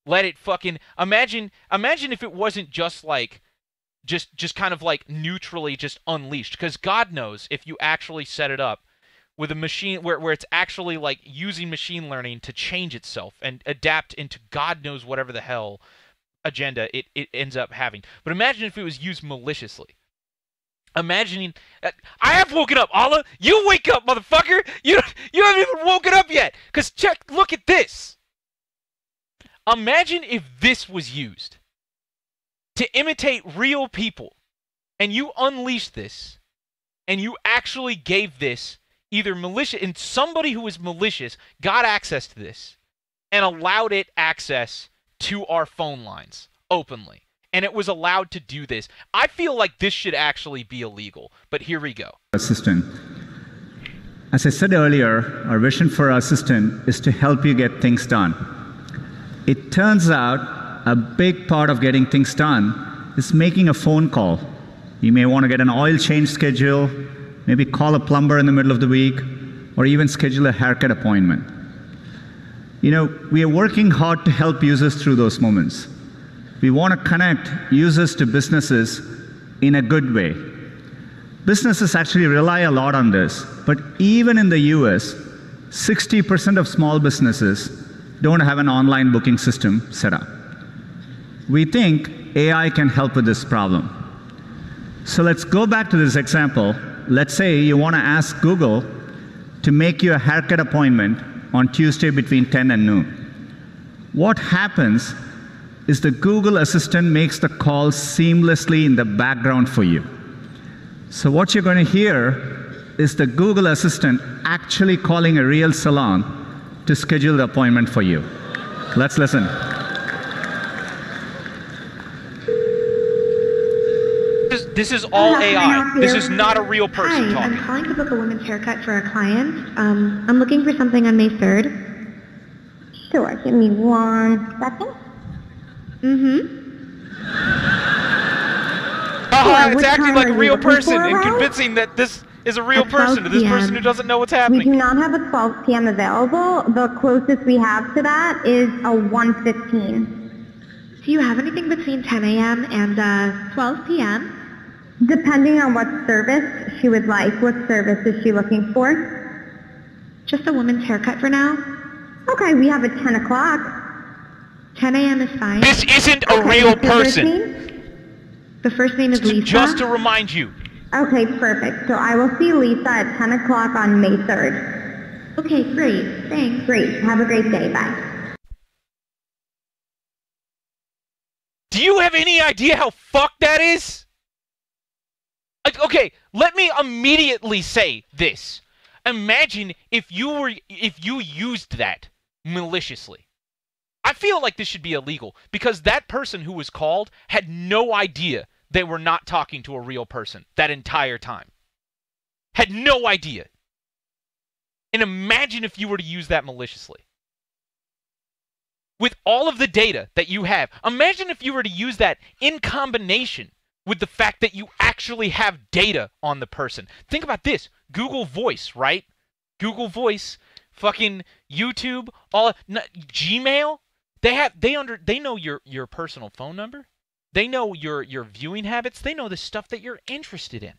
Let it fucking... Imagine if it wasn't just, like, just kind of, like, neutrally just unleashed. Because God knows if you actually set it up with a machine where it's actually like using machine learning to change itself and adapt into God knows whatever the hell agenda it ends up having. But imagine if it was used maliciously. Imagining... I have woken up, Allah! You wake up, motherfucker! You haven't even woken up yet! Because look at this! Imagine if this was used to imitate real people, and you unleashed this, and you actually gave this either malicious, and somebody who was malicious got access to this and allowed it access to our phone lines openly. And it was allowed to do this. I feel like this should actually be illegal, but here we go. Assistant. As I said earlier, our vision for our assistant is to help you get things done. It turns out a big part of getting things done is making a phone call. You may want to get an oil change schedule, maybe call a plumber in the middle of the week, or even schedule a haircut appointment. You know, we are working hard to help users through those moments. We want to connect users to businesses in a good way. Businesses actually rely a lot on this, but even in the US, 60% of small businesses don't have an online booking system set up. We think AI can help with this problem. So let's go back to this example. Let's say you want to ask Google to make you a haircut appointment on Tuesday between 10 and noon. What happens is the Google Assistant makes the call seamlessly in the background for you. So what you're going to hear is the Google Assistant actually calling a real salon to schedule the appointment for you. Let's listen. This is all AI. This is not a real person talking. I'm calling to book a women's haircut for a client. I'm looking for something on May 3rd. Sure, give me 1 second. It's acting like a real person and convincing that this is a real person to this person who doesn't know what's happening. We do not have a 12 p.m. available. The closest we have to that is a 1:15. Do you have anything between 10 a.m. and 12 p.m.? Depending on what service she would like. What service is she looking for? Just a woman's haircut for now. Okay, we have a 10 o'clock. 10 a.m. is fine. This isn't a real person. The first name is Lisa. Just to remind you. Okay, perfect. So I will see Lisa at 10 o'clock on May 3rd. Okay, great. Thanks. Great. Have a great day. Bye. Do you have any idea how fucked that is? Like, okay, let me immediately say this. Imagine if you used that maliciously. I feel like this should be illegal because that person who was called had no idea they were not talking to a real person that entire time. Had no idea. And imagine if you were to use that maliciously. With all of the data that you have, imagine if you were to use that in combination with the fact that you actually have data on the person. Think about this. Google Voice, right? Google Voice, fucking YouTube, Gmail, they know your personal phone number. They know your viewing habits. They know the stuff that you're interested in.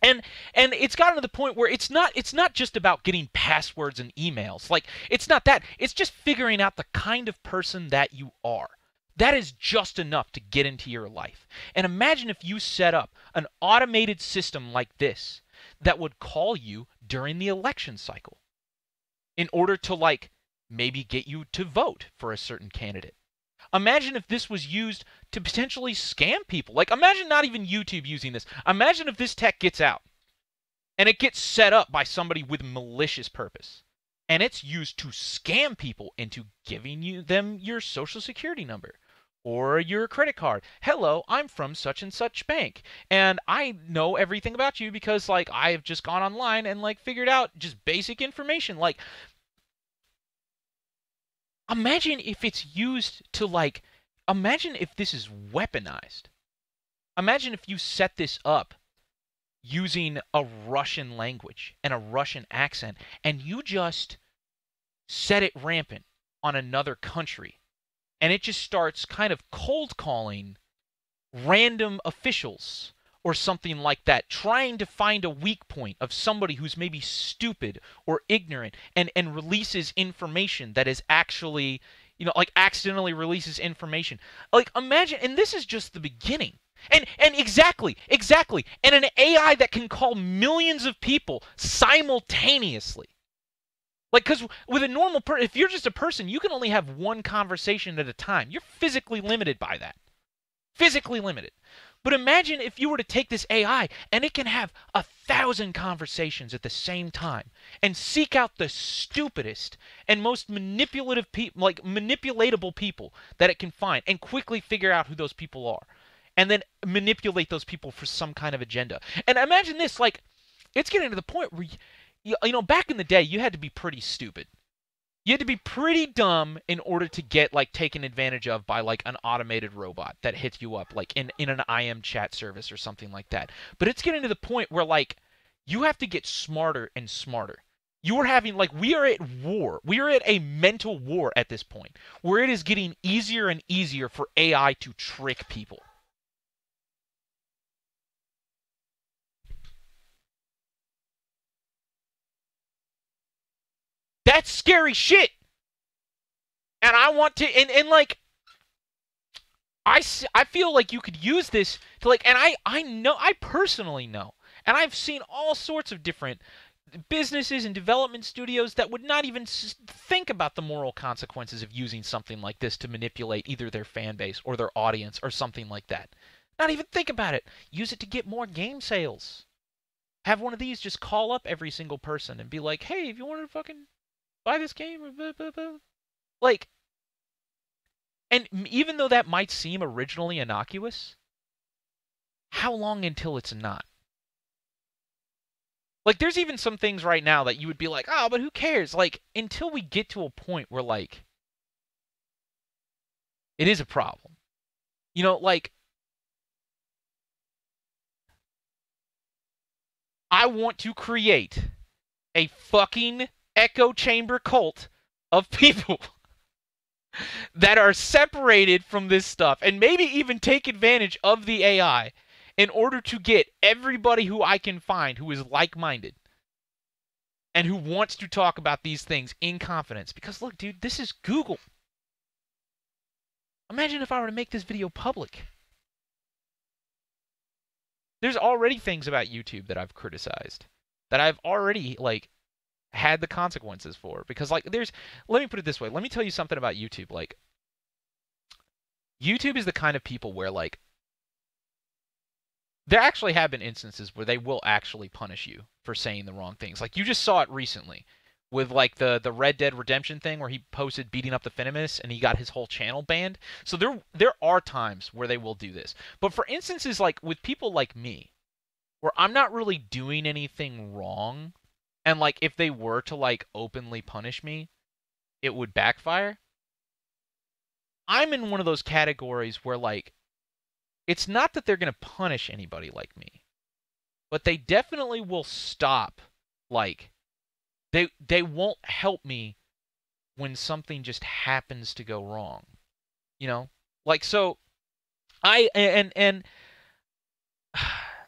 And it's gotten to the point where it's not just about getting passwords and emails. Like, it's not that. It's just figuring out the kind of person that you are. That is just enough to get into your life. And imagine if you set up an automated system like this that would call you during the election cycle in order to, like, maybe get you to vote for a certain candidate. Imagine if this was used to potentially scam people. Like, imagine not even YouTube using this. Imagine if this tech gets out and it gets set up by somebody with malicious purpose, and it's used to scam people into giving them your social security number or your credit card. Hello, I'm from such and such bank, and I know everything about you because, like, I've just gone online and, like, figured out just basic information. Like, imagine if it's used to, like, imagine if this is weaponized. Imagine if you set this up using a Russian language and a Russian accent, and you just set it rampant on another country, and it just starts kind of cold calling random officials or something like that, trying to find a weak point of somebody who's maybe stupid or ignorant, and releases information that is actually, you know, like, accidentally releases information. Like, imagine, and this is just the beginning. And exactly, and an AI that can call millions of people simultaneously. Like, because with a normal person, if you're just a person, you can only have one conversation at a time. You're physically limited by that. Physically limited. But imagine if you were to take this AI and it can have 1,000 conversations at the same time and seek out the stupidest and most manipulative people, like, manipulatable people that it can find, and quickly figure out who those people are, and then manipulate those people for some kind of agenda. And imagine this, like, it's getting to the point where you know, back in the day, you had to be pretty stupid. You had to be pretty dumb in order to get, like, taken advantage of by, like, an automated robot that hits you up, like, in an IM chat service or something like that. But it's getting to the point where, like, you have to get smarter and smarter. You are having, like, we are at war. We are at a mental war at this point, where it is getting easier and easier for AI to trick people. That's scary shit. And I want to, and like, I feel like you could use this to, like, and I personally know, and I've seen all sorts of different businesses and development studios that would not even think about the moral consequences of using something like this to manipulate either their fan base or their audience or something like that. Not even think about it. Use it to get more game sales. Have one of these just call up every single person and be like, hey, if you want to fucking buy this game, or blah, blah, blah. Like, and even though that might seem originally innocuous, how long until it's not? Like, there's even some things right now that you would be like, oh, but who cares? Like, until we get to a point where, like, it is a problem. You know, like, I want to create a fucking echo chamber cult of people that are separated from this stuff, and maybe even take advantage of the AI in order to get everybody who I can find who is like-minded and who wants to talk about these things in confidence. Because look, dude, this is Google. Imagine if I were to make this video public. There's already things about YouTube that I've criticized, that I've already, like, had the consequences for. Because, like, let me put it this way. Let me tell you something about YouTube. Like, YouTube is the kind of people where, like, there actually have been instances where they will actually punish you for saying the wrong things. Like, you just saw it recently with, like, the Red Dead Redemption thing where he posted beating up the Finimus and he got his whole channel banned. So there are times where they will do this. But for instances, like, with people like me, where I'm not really doing anything wrong, and like if they were to like openly punish me, it would backfire. I'm in one of those categories where like it's not that they're going to punish anybody like me, but they definitely will stop. Like they won't help me when something just happens to go wrong. You know? Like so and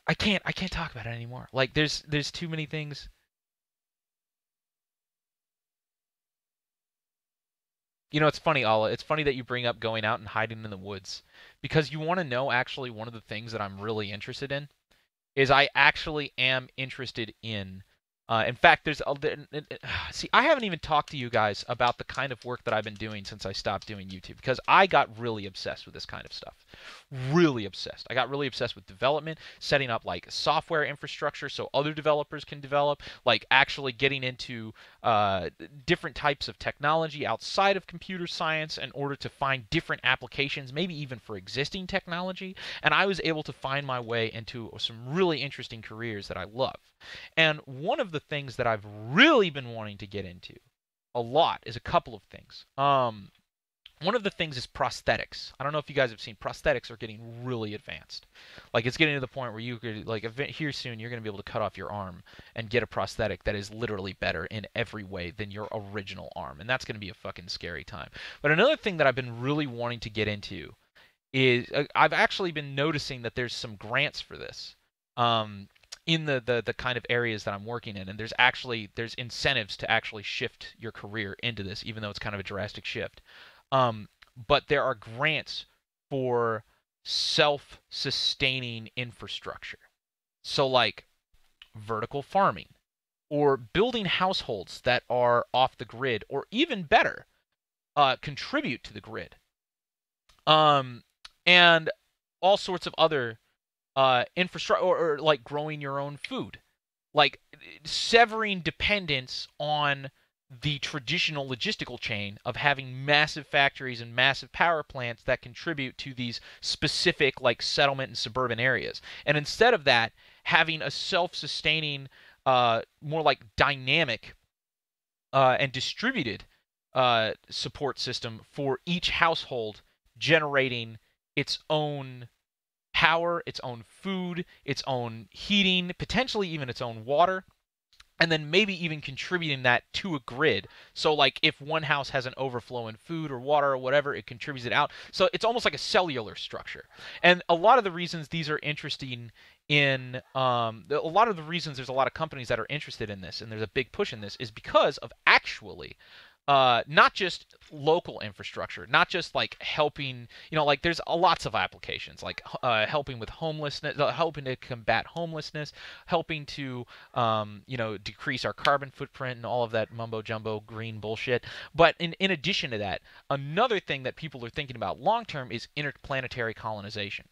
I can't talk about it anymore. Like there's too many things. You know, it's funny, Alla. It's funny that you bring up going out and hiding in the woods because you want to know actually one of the things that I'm really interested in is I actually am interested in fact, see, I haven't even talked to you guys about the kind of work that I've been doing since I stopped doing YouTube because I got really obsessed with this kind of stuff. Really obsessed. I got really obsessed with development, setting up like software infrastructure so other developers can develop, like actually getting into different types of technology outside of computer science in order to find different applications, maybe even for existing technology. And I was able to find my way into some really interesting careers that I love. And one of the things that I've really been wanting to get into a lot is a couple of things. One of the things is prosthetics. I don't know if you guys have seen prosthetics are getting really advanced. Like it's getting to the point where you could like here soon you're going to be able to cut off your arm and get a prosthetic that is literally better in every way than your original arm. And that's going to be a fucking scary time. But another thing that I've been really wanting to get into is I've actually been noticing that there's some grants for this. In the kind of areas that I'm working in, and there's incentives to actually shift your career into this, even though it's kind of a drastic shift. But there are grants for self-sustaining infrastructure. So like vertical farming or building households that are off the grid, or even better, contribute to the grid. And all sorts of other infrastructure or like growing your own food, like severing dependence on the traditional logistical chain of having massive factories and massive power plants that contribute to these specific like settlement and suburban areas. And instead of that, having a self-sustaining, more like dynamic and distributed support system for each household generating its own power, its own food, its own heating, potentially even its own water, and then maybe even contributing that to a grid. So like if one house has an overflow in food or water or whatever, it contributes it out. So it's almost like a cellular structure. And a lot of the reasons these are interesting in a lot of the reasons there's a lot of companies that are interested in this and there's a big push in this is because of actually not just local infrastructure, not just like helping, like there's lots of applications, like helping with homelessness, helping to combat homelessness, helping to, decrease our carbon footprint and all of that mumbo jumbo green bullshit. But in addition to that, another thing that people are thinking about long term is interplanetary colonization.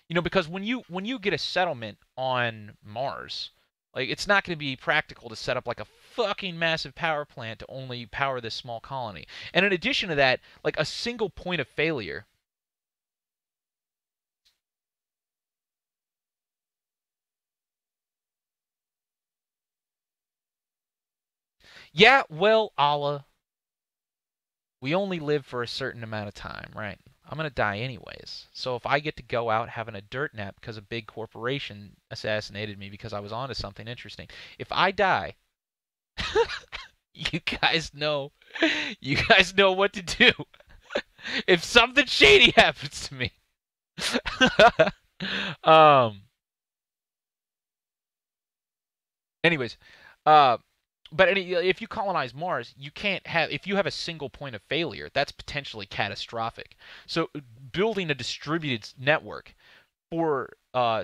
Because when you get a settlement on Mars, like, it's not going to be practical to set up like a fucking massive power plant to only power this small colony. And in addition to that, like a single point of failure. Yeah, well, Allah, we only live for a certain amount of time, right? I'm going to die anyways. So if I get to go out having a dirt nap because a big corporation assassinated me because I was onto something interesting, if I die, you guys know what to do. If something shady happens to me. Anyways, but if you colonize Mars, you can't have, if you have a single point of failure, that's potentially catastrophic. So building a distributed network for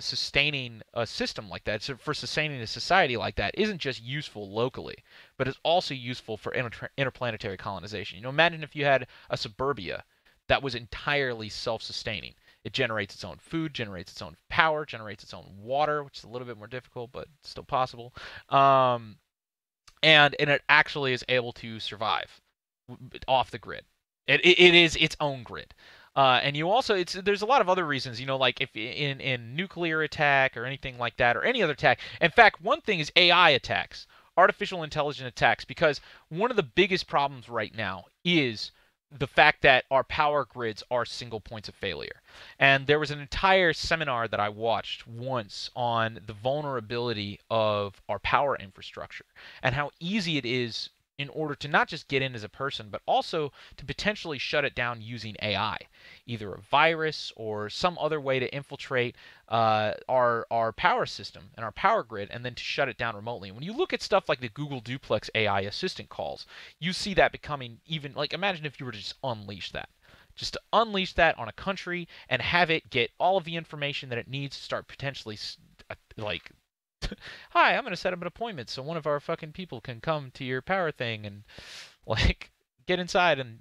sustaining a system like that, so for sustaining a society like that, isn't just useful locally, but is also useful for interplanetary colonization. Imagine if you had a suburbia that was entirely self-sustaining. It generates its own food, generates its own power, generates its own water, which is a little bit more difficult, but still possible. And it actually is able to survive off the grid. It is its own grid. And you also, there's a lot of other reasons, you know, like if in nuclear attack or anything like that, or any other attack. In fact, one thing is AI attacks, artificial intelligence attacks, because one of the biggest problems right now is the fact that our power grids are single points of failure. And there was an entire seminar that I watched once on the vulnerability of our power infrastructure and how easy it is in order to not just get in as a person, but also to potentially shut it down using AI, either a virus or some other way to infiltrate our power system and our power grid, and then to shut it down remotely. And when you look at stuff like the Google Duplex AI assistant calls, you see that becoming even like, imagine if you were to just unleash that. Just to unleash that on a country and have it get all of the information that it needs to start potentially like hi, I'm going to set up an appointment so one of our fucking people can come to your power thing and like get inside and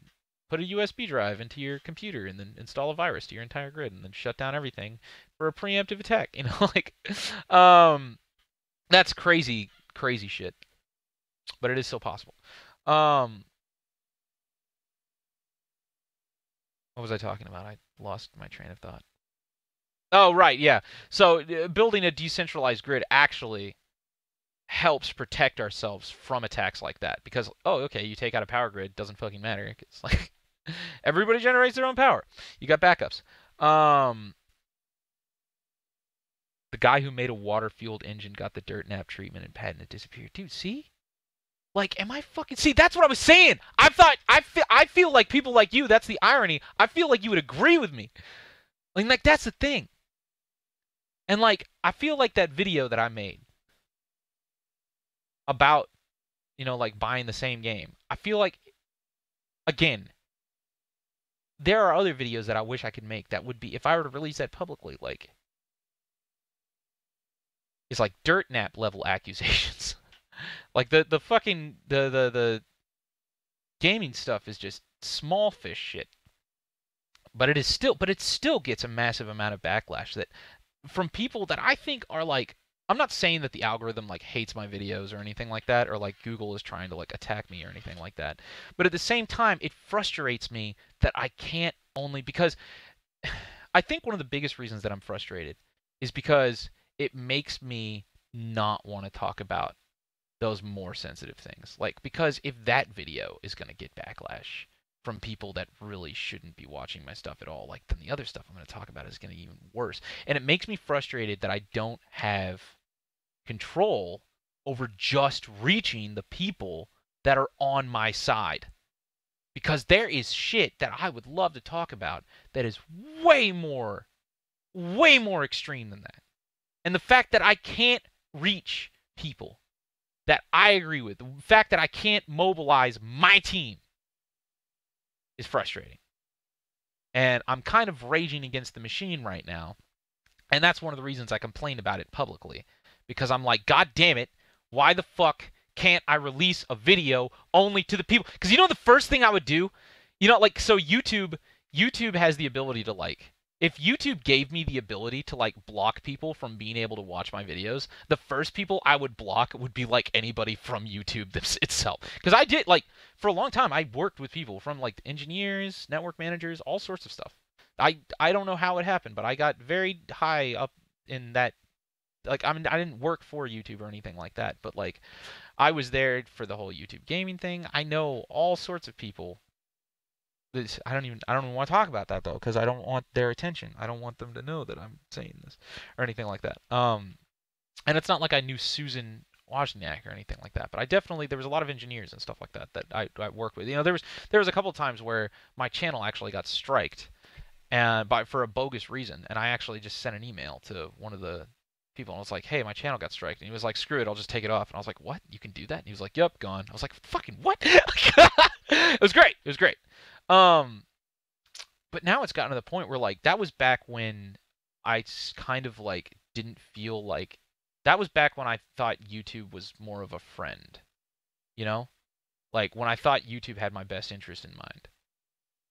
put a USB drive into your computer and then install a virus to your entire grid and then shut down everything for a preemptive attack. You know, like that's crazy, crazy shit. But it is still possible. What was I talking about? I lost my train of thought. Oh, right, yeah. So building a decentralized grid actually helps protect ourselves from attacks like that. Because, oh, okay, you take out a power grid, doesn't fucking matter. It's like everybody generates their own power. You got backups. The guy who made a water-fueled engine got the dirt nap treatment and patent it disappeared. Dude, see? Like, am I fucking... See, that's what I was saying! I feel like people like you, that's the irony, I feel like you would agree with me. Like that's the thing. And, like, I feel like that video that I made about, you know, like, buying the same game, I feel like, again, there are other videos that I wish I could make that would be, if I were to release that publicly, like, it's like dirt nap level accusations. Like, the fucking, the gaming stuff is just small fish shit. But it still gets a massive amount of backlash that from people that I think are like, I'm not saying that the algorithm like hates my videos or anything like that, or like Google is trying to like attack me or anything like that. But at the same time, it frustrates me that I can't only because I think one of the biggest reasons that I'm frustrated is because it makes me not want to talk about those more sensitive things. Like, because if that video is going to get backlash from people that really shouldn't be watching my stuff at all, like, then the other stuff I'm going to talk about is going to be even worse. And it makes me frustrated that I don't have control over just reaching the people that are on my side. Because there is shit that I would love to talk about that is way more extreme than that. And the fact that I can't reach people that I agree with, the fact that I can't mobilize my team is frustrating. And I'm kind of raging against the machine right now. And that's one of the reasons I complain about it publicly. Because I'm like, God damn it, why the fuck can't I release a video only to the people? Because you know the first thing I would do? You know, like, so YouTube has the ability to, like, if YouTube gave me the ability to, like, block people from being able to watch my videos, the first people I would block would be, like, anybody from YouTube itself. Because I did, like, for a long time, I worked with people from, like, engineers, network managers, all sorts of stuff. I don't know how it happened, but I got very high up in that. Like, I mean, I didn't work for YouTube or anything like that, but, like, I was there for the whole YouTube gaming thing. I know all sorts of people. I don't even want to talk about that, though, because I don't want their attention. I don't want them to know that I'm saying this or anything like that. And it's not like I knew Susan Wozniak or anything like that, but I definitely, there was a lot of engineers and stuff like that that I worked with. You know, there was a couple of times where my channel actually got striked and for a bogus reason, and I actually just sent an email to one of the people, and I was like, hey, my channel got striked. And he was like, screw it, I'll just take it off. And I was like, what? You can do that? And he was like, yep, gone. I was like, fucking what? It was great. It was great. But now it's gotten to the point where, like, that was back when I kind of, like, didn't feel like... That was back when I thought YouTube was more of a friend. You know? Like, when I thought YouTube had my best interest in mind.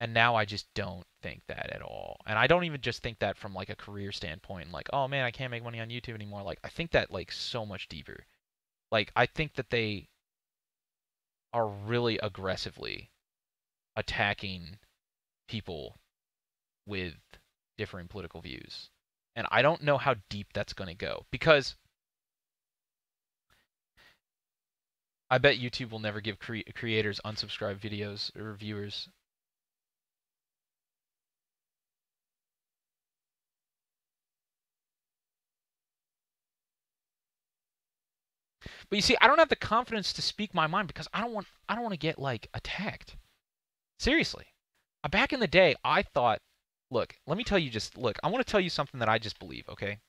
And now I just don't think that at all. And I don't even just think that from, like, a career standpoint. Like, oh, man, I can't make money on YouTube anymore. Like, I think that, like, so much deeper. Like, I think that they are really aggressively attacking people with differing political views. And I don't know how deep that's going to go, because I bet YouTube will never give creators unsubscribed videos or viewers. But you see, I don't have the confidence to speak my mind because I don't want to get like attacked. Seriously. Back in the day, I thought, look, let me tell you I want to tell you something that I just believe, okay?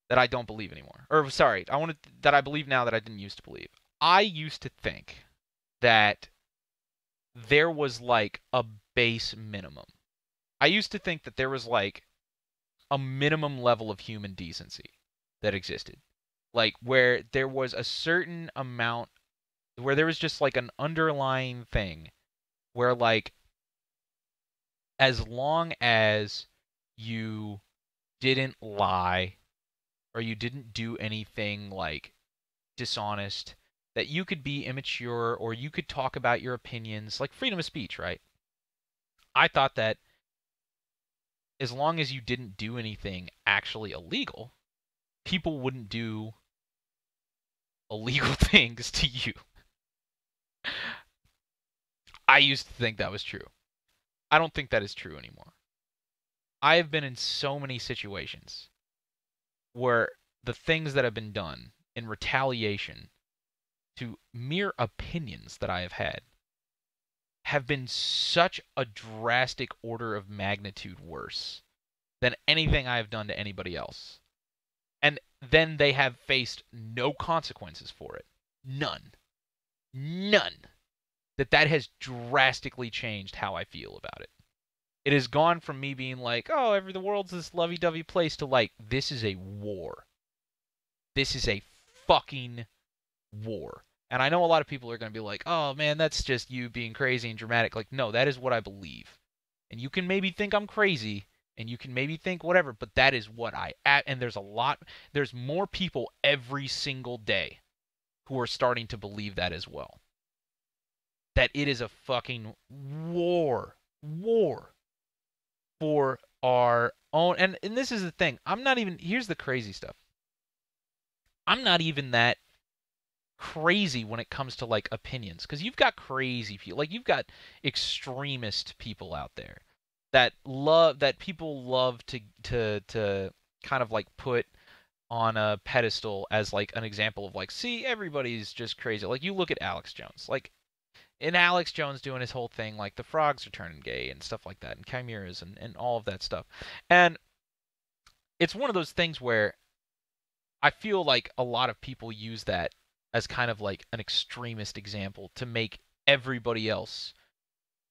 That I don't believe anymore. Or sorry, that I believe now that I didn't used to believe. I used to think that there was like a base minimum. I used to think that there was like a minimum level of human decency that existed. Like where there was a certain amount, where there was just like an underlying thing where like as long as you didn't lie or you didn't do anything like dishonest, that you could be immature or you could talk about your opinions, like freedom of speech, right? I thought that as long as you didn't do anything actually illegal, people wouldn't do illegal things to you. I used to think that was true. I don't think that is true anymore. I have been in so many situations where the things that have been done in retaliation to mere opinions that I have been such a drastic order of magnitude worse than anything I have done to anybody else. And then they have faced no consequences for it. None. None. That has drastically changed how I feel about it. It has gone from me being like, oh, the world's this lovey-dovey place, to like, this is a war. This is a fucking war. And I know a lot of people are going to be like, oh, man, that's just you being crazy and dramatic. Like, no, that is what I believe. And you can maybe think I'm crazy, and you can maybe think whatever, but that is what and there's more people every single day who are starting to believe that as well. That it is a fucking war for our own. And this is the thing. Here's the crazy stuff. I'm not even that crazy when it comes to like opinions, because you've got crazy people, like you've got extremist people out there that people love to kind of like put on a pedestal as like an example of like, see, everybody's just crazy. Like you look at Alex Jones, like in Alex Jones doing his whole thing, like the frogs are turning gay and stuff like that, and chimeras and all of that stuff. And it's one of those things where I feel like a lot of people use that as kind of like an extremist example to make everybody else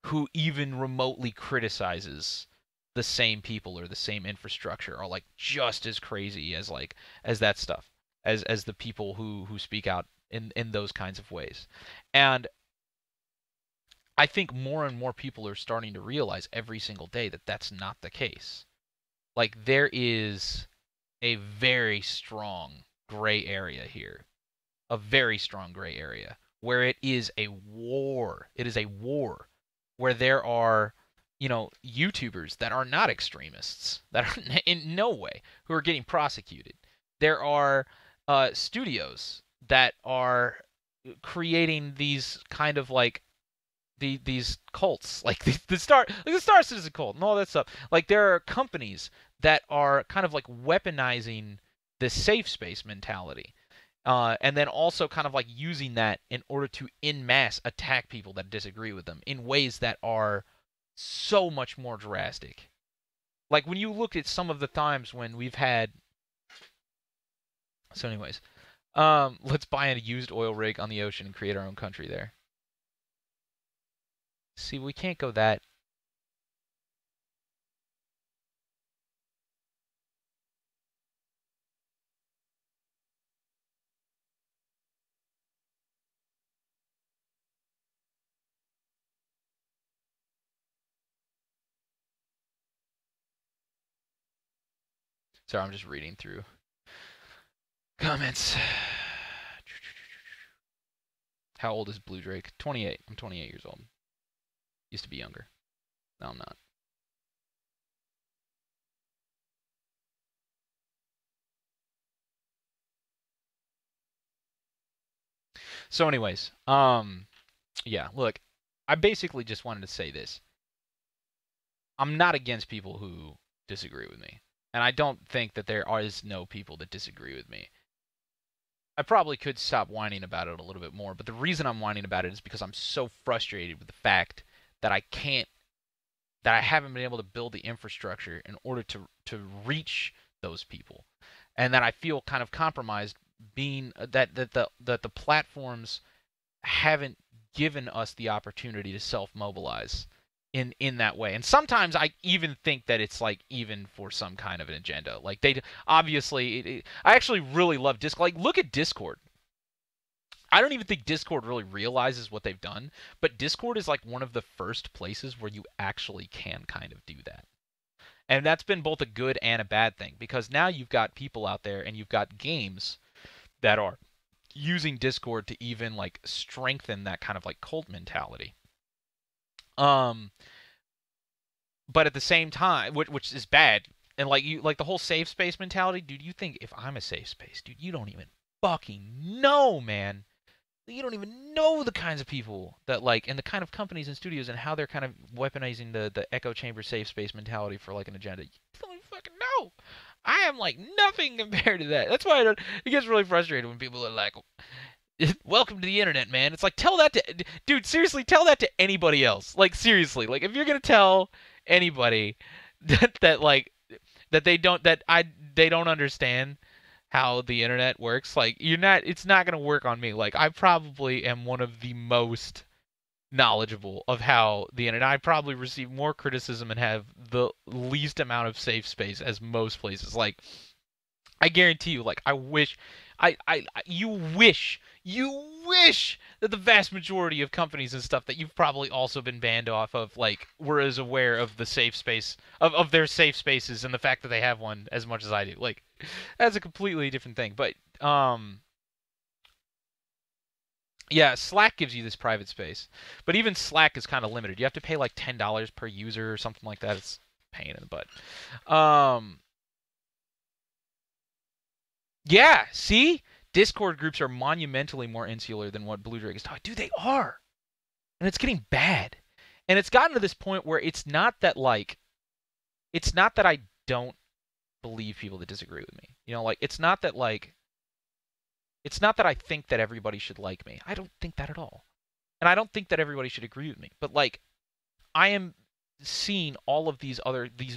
who even remotely criticizes the same people or the same infrastructure are like just as crazy as that stuff, as the people who speak out in those kinds of ways. And I think more and more people are starting to realize every single day that that's not the case. Like there is a very strong gray area here. A very strong gray area where it is a war. It is a war where there are, YouTubers that are not extremists, that are in no way, who are getting prosecuted. There are studios that are creating these kind of like these cults, like the Star Citizen cult and all that stuff. Like there are companies that are kind of like weaponizing the safe space mentality. And then also kind of like using that in order to en masse attack people that disagree with them in ways that are so much more drastic. Like when you look at some of the times when we've had... So anyways, let's buy a used oil rig on the ocean and create our own country there. See, we can't go that... Sorry, I'm just reading through comments. How old is Blue Drake? 28. I'm 28 years old. Used to be younger. No, I'm not. So anyways, yeah, look, I basically just wanted to say this. I'm not against people who disagree with me. And I don't think that there is no people that disagree with me. I probably could stop whining about it a little bit more, but the reason I'm whining about it is because I'm so frustrated with the fact that I haven't been able to build the infrastructure in order to reach those people, and that I feel kind of compromised being that the platforms haven't given us the opportunity to self-mobilize in that way. And sometimes I even think that it's like even for some kind of an agenda. Like they obviously, I actually really love Discord. Like look at Discord. I don't even think Discord really realizes what they've done, but Discord is like one of the first places where you actually can kind of do that. And that's been both a good and a bad thing, because now you've got people out there and you've got games that are using Discord to even like strengthen that kind of like cult mentality. But at the same time, which is bad, and like you, like the whole safe space mentality, dude. You think if I'm a safe space, dude, you don't even fucking know, man. You don't even know the kinds of people that like, and the kind of companies and studios and how they're kind of weaponizing the echo chamber safe space mentality for like an agenda. You don't even fucking know. I am like nothing compared to that. That's why it gets really frustrated when people are like, welcome to the internet, man. It's like, tell that to, dude, seriously, tell that to anybody else. Like, seriously, like, if you're gonna tell anybody that like, that they don't understand how the internet works, like, it's not gonna work on me. Like, I probably am one of the most knowledgeable of how the internet, I probably receive more criticism and have the least amount of safe space as most places. Like, I guarantee you, like, I wish, you wish that the vast majority of companies and stuff that you've probably also been banned off of, like, were as aware of the safe space, of their safe spaces and the fact that they have one as much as I do. Like, that's a completely different thing. But, yeah, Slack gives you this private space. But even Slack is kind of limited. You have to pay like $10 per user or something like that. It's a pain in the butt. Yeah, see? Discord groups are monumentally more insular than what Blue Drake is talking. Dude, they are. And it's getting bad. And it's gotten to this point where it's not that I don't believe people that disagree with me. You know, like, it's not that I think that everybody should like me. I don't think that at all. And I don't think that everybody should agree with me. But, like, I am seeing all of these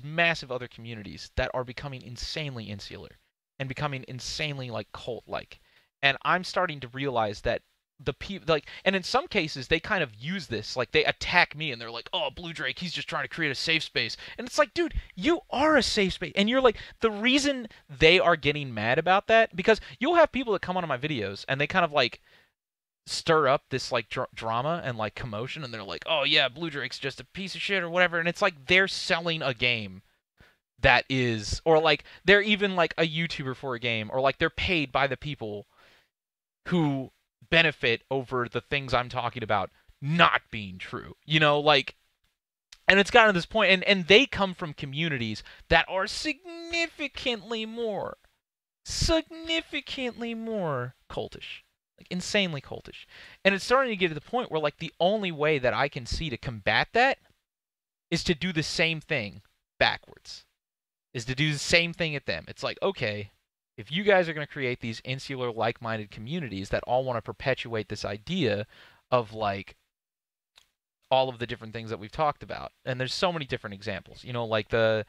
massive other communities that are becoming insanely insular and becoming insanely, like, cult-like. And I'm starting to realize that the people, like, and in some cases they kind of use this, like, they attack me and they're like, oh, Blue Drake, he's just trying to create a safe space. And it's like, dude, you are a safe space. And you're like, the reason they are getting mad about that, because you'll have people that come onto my videos and they kind of like stir up this like drama and like commotion, and they're like, oh yeah, Blue Drake's just a piece of shit or whatever. And it's like they're selling a game that is, or like they're even like a YouTuber for a game, or like they're paid by the people who benefit over the things I'm talking about not being true. You know, like, and it's gotten to this point, and they come from communities that are significantly more cultish. Like, insanely cultish. And it's starting to get to the point where, like, the only way that I can see to combat that is to do the same thing backwards. Is to do the same thing at them. It's like, okay, if you guys are going to create these insular, like-minded communities that all want to perpetuate this idea of, like, all of the different things that we've talked about, and there's so many different examples, you know, like the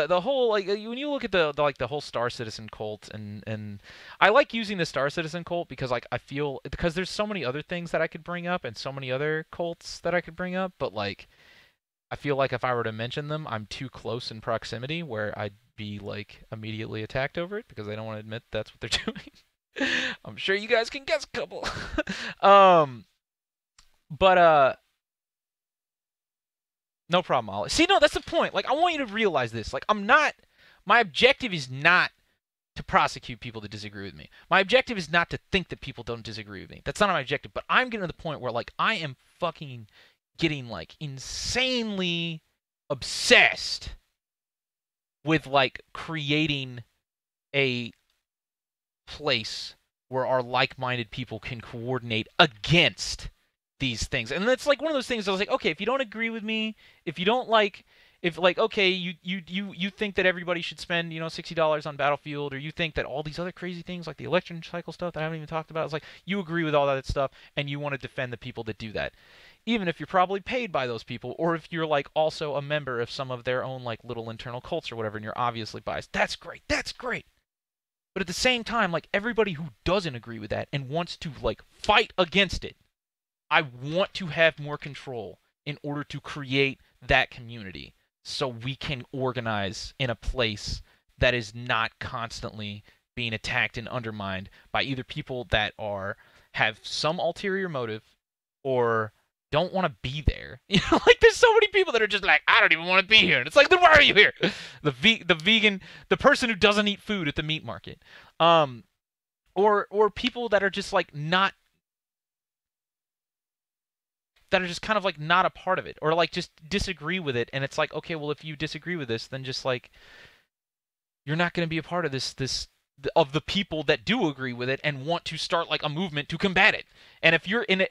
whole, like, when you look at the like the whole Star Citizen cult, and I like using the Star Citizen cult because, like, I feel, because there's so many other things that I could bring up and so many other cults that I could bring up, but, like, I feel like if I were to mention them, I'm too close in proximity where I'd be, like, immediately attacked over it because they don't want to admit that's what they're doing. I'm sure you guys can guess a couple. No problem, Ollie. See, no, that's the point. Like, I want you to realize this. Like, my objective is not to prosecute people that disagree with me. My objective is not to think that people don't disagree with me. That's not my objective. But I'm getting to the point where, like, I am fucking getting, like, insanely obsessed with, like, creating a place where our like-minded people can coordinate against these things. And it's like one of those things I was like, okay, if you don't agree with me, if you don't like, if like, okay, you think that everybody should spend, $60 on Battlefield, or you think that all these other crazy things like the election cycle stuff that I haven't even talked about, it's like you agree with all that stuff and you want to defend the people that do that. Even if you're probably paid by those people, or if you're like also a member of some of their own like little internal cults or whatever, and you're obviously biased, that's great. That's great. But at the same time, like everybody who doesn't agree with that and wants to like fight against it, I want to have more control in order to create that community so we can organize in a place that is not constantly being attacked and undermined by either people that have some ulterior motive or don't want to be there. Like there's so many people that are just like, I don't even want to be here. And it's like, then why are you here? The vegan, the person who doesn't eat food at the meat market. Or people that are just like not, that are just kind of like not a part of it, or like just disagree with it. And it's like, okay, well, if you disagree with this, then just like, you're not going to be a part of this of the people that do agree with it and want to start like a movement to combat it. And if you're and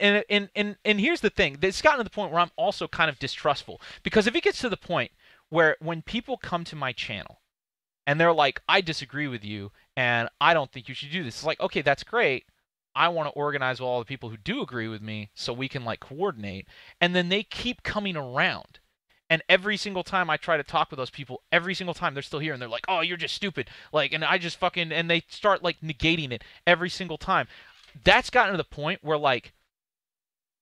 here's the thing, it's gotten to the point where I'm also kind of distrustful, because if it gets to the point where when people come to my channel and they're like, I disagree with you and I don't think you should do this, it's like, okay, that's great. I want to organize with all the people who do agree with me so we can like coordinate. And then they keep coming around. And every single time I try to talk with those people, every single time they're still here and they're like, oh, you're just stupid. Like, and I just fucking, and they start like negating it every single time. That's gotten to the point where like,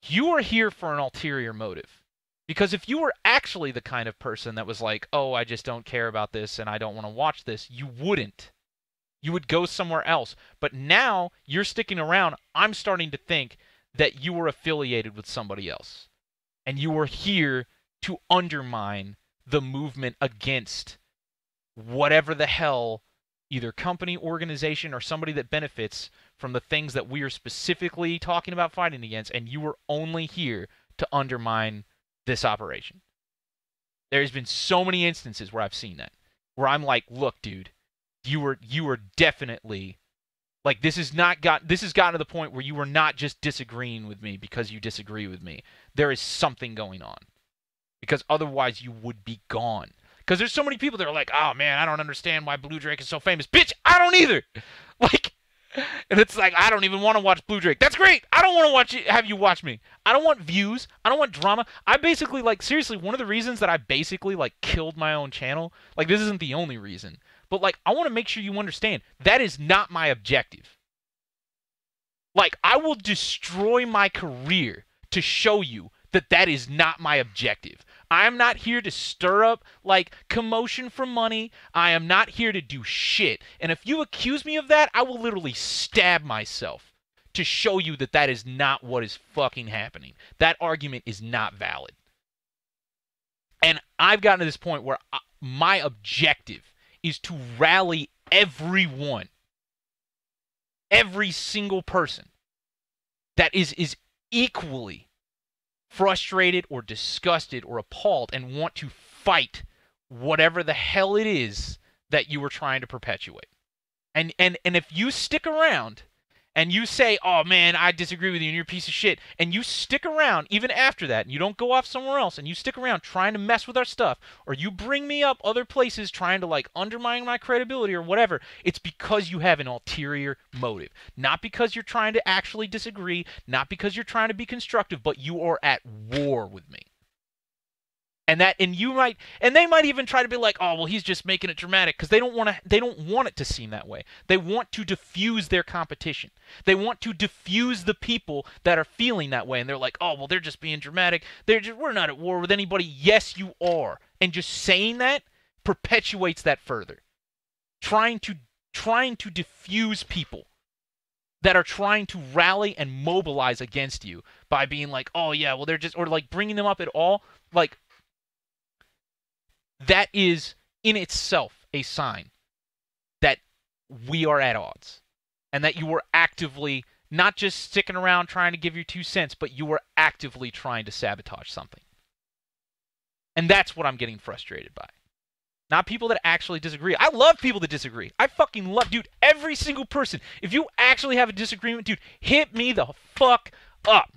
you are here for an ulterior motive. Because if you were actually the kind of person that was like, oh, I just don't care about this and I don't want to watch this, you wouldn't. You would go somewhere else. But now you're sticking around. I'm starting to think that you were affiliated with somebody else. And you were here to undermine the movement against whatever the hell, either company, organization, or somebody that benefits from the things that we are specifically talking about fighting against, and you were only here to undermine this operation. There's been so many instances where I've seen that, where I'm like, look, dude, you were definitely, like, this has gotten to the point where you were not just disagreeing with me because you disagree with me. There is something going on. Because otherwise you would be gone. Because there's so many people that are like, oh man, I don't understand why Blue Drake is so famous. Bitch, I don't either. Like, and it's like, I don't even want to watch Blue Drake. That's great. I don't want to have you watch me. I don't want views. I don't want drama. I basically, like, seriously, one of the reasons that I basically, like, killed my own channel, like, this isn't the only reason, but, like, I want to make sure you understand, that is not my objective. Like, I will destroy my career to show you that that is not my objective. I am not here to stir up, like, commotion for money. I am not here to do shit. And if you accuse me of that, I will literally stab myself to show you that that is not what is fucking happening. That argument is not valid. And I've gotten to this point where my objective is to rally everyone, every single person that is equally frustrated or disgusted or appalled and want to fight whatever the hell it is that you were trying to perpetuate. And if you stick around and you say, oh man, I disagree with you and you're a piece of shit, and you stick around even after that and you don't go off somewhere else and you stick around trying to mess with our stuff, or you bring me up other places trying to, like, undermine my credibility or whatever, it's because you have an ulterior motive. Not because you're trying to actually disagree, not because you're trying to be constructive, but you are at war with me. And they might even try to be like, oh, well, he's just making it dramatic, because they don't want it to seem that way. They want to diffuse their competition. They want to diffuse the people that are feeling that way, and they're like, oh, well, they're just being dramatic. We're not at war with anybody. Yes, you are. And just saying that perpetuates that further. Trying to diffuse people that are trying to rally and mobilize against you by being like, oh yeah, well, they're just, or like bringing them up at all, like, that is in itself a sign that we are at odds, and that you are actively not just sticking around trying to give your 2 cents, but you are actively trying to sabotage something. And that's what I'm getting frustrated by. Not people that actually disagree. I love people that disagree. I fucking love, dude, every single person. If you actually have a disagreement, dude, hit me the fuck up.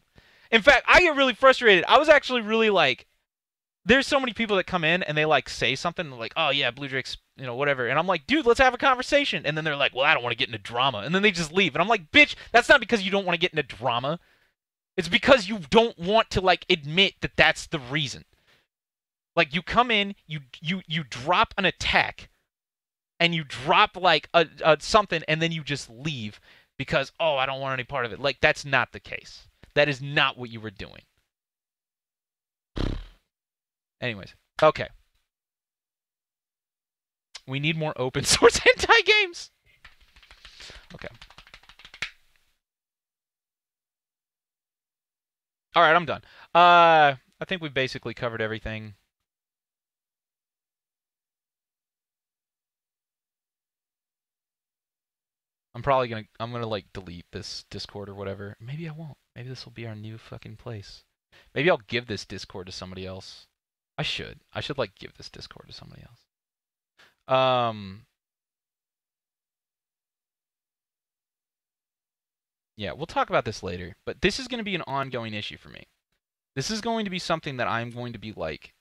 In fact, I get really frustrated. I was actually really like, there's so many people that come in and they like say something like, oh yeah, Blue Drake's, you know, whatever. And I'm like, dude, let's have a conversation. And then they're like, well, I don't want to get into drama. And then they just leave. And I'm like, bitch, that's not because you don't want to get into drama. It's because you don't want to like admit that that's the reason. Like, you come in, you drop an attack, and you drop, like, a something, and then you just leave because, oh, I don't want any part of it. Like, that's not the case. That is not what you were doing. Anyways, okay. We need more open source hentai games. Okay. All right, I'm done. I think we've basically covered everything. I'm gonna like delete this Discord or whatever. Maybe I won't. Maybe this will be our new fucking place. Maybe I'll give this Discord to somebody else. I should like give this Discord to somebody else. Yeah, we'll talk about this later, but this is going to be an ongoing issue for me. This is going to be something that I'm going to be like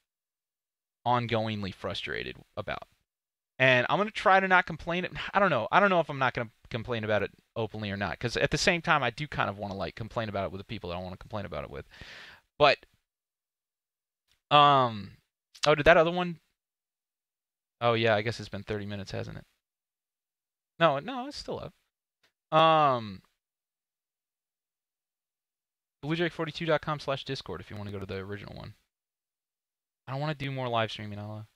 ongoingly frustrated about. And I'm going to try to not complain. I don't know. I don't know if I'm not going to complain about it openly or not, because at the same time, I do kind of want to like complain about it with the people that I want to complain about it with. But, oh, did that other one? Oh yeah, I guess it's been 30 minutes, hasn't it? No, it's still up. BlueJake42.com/Discord if you want to go to the original one. I don't want to do more live streaming, Ala.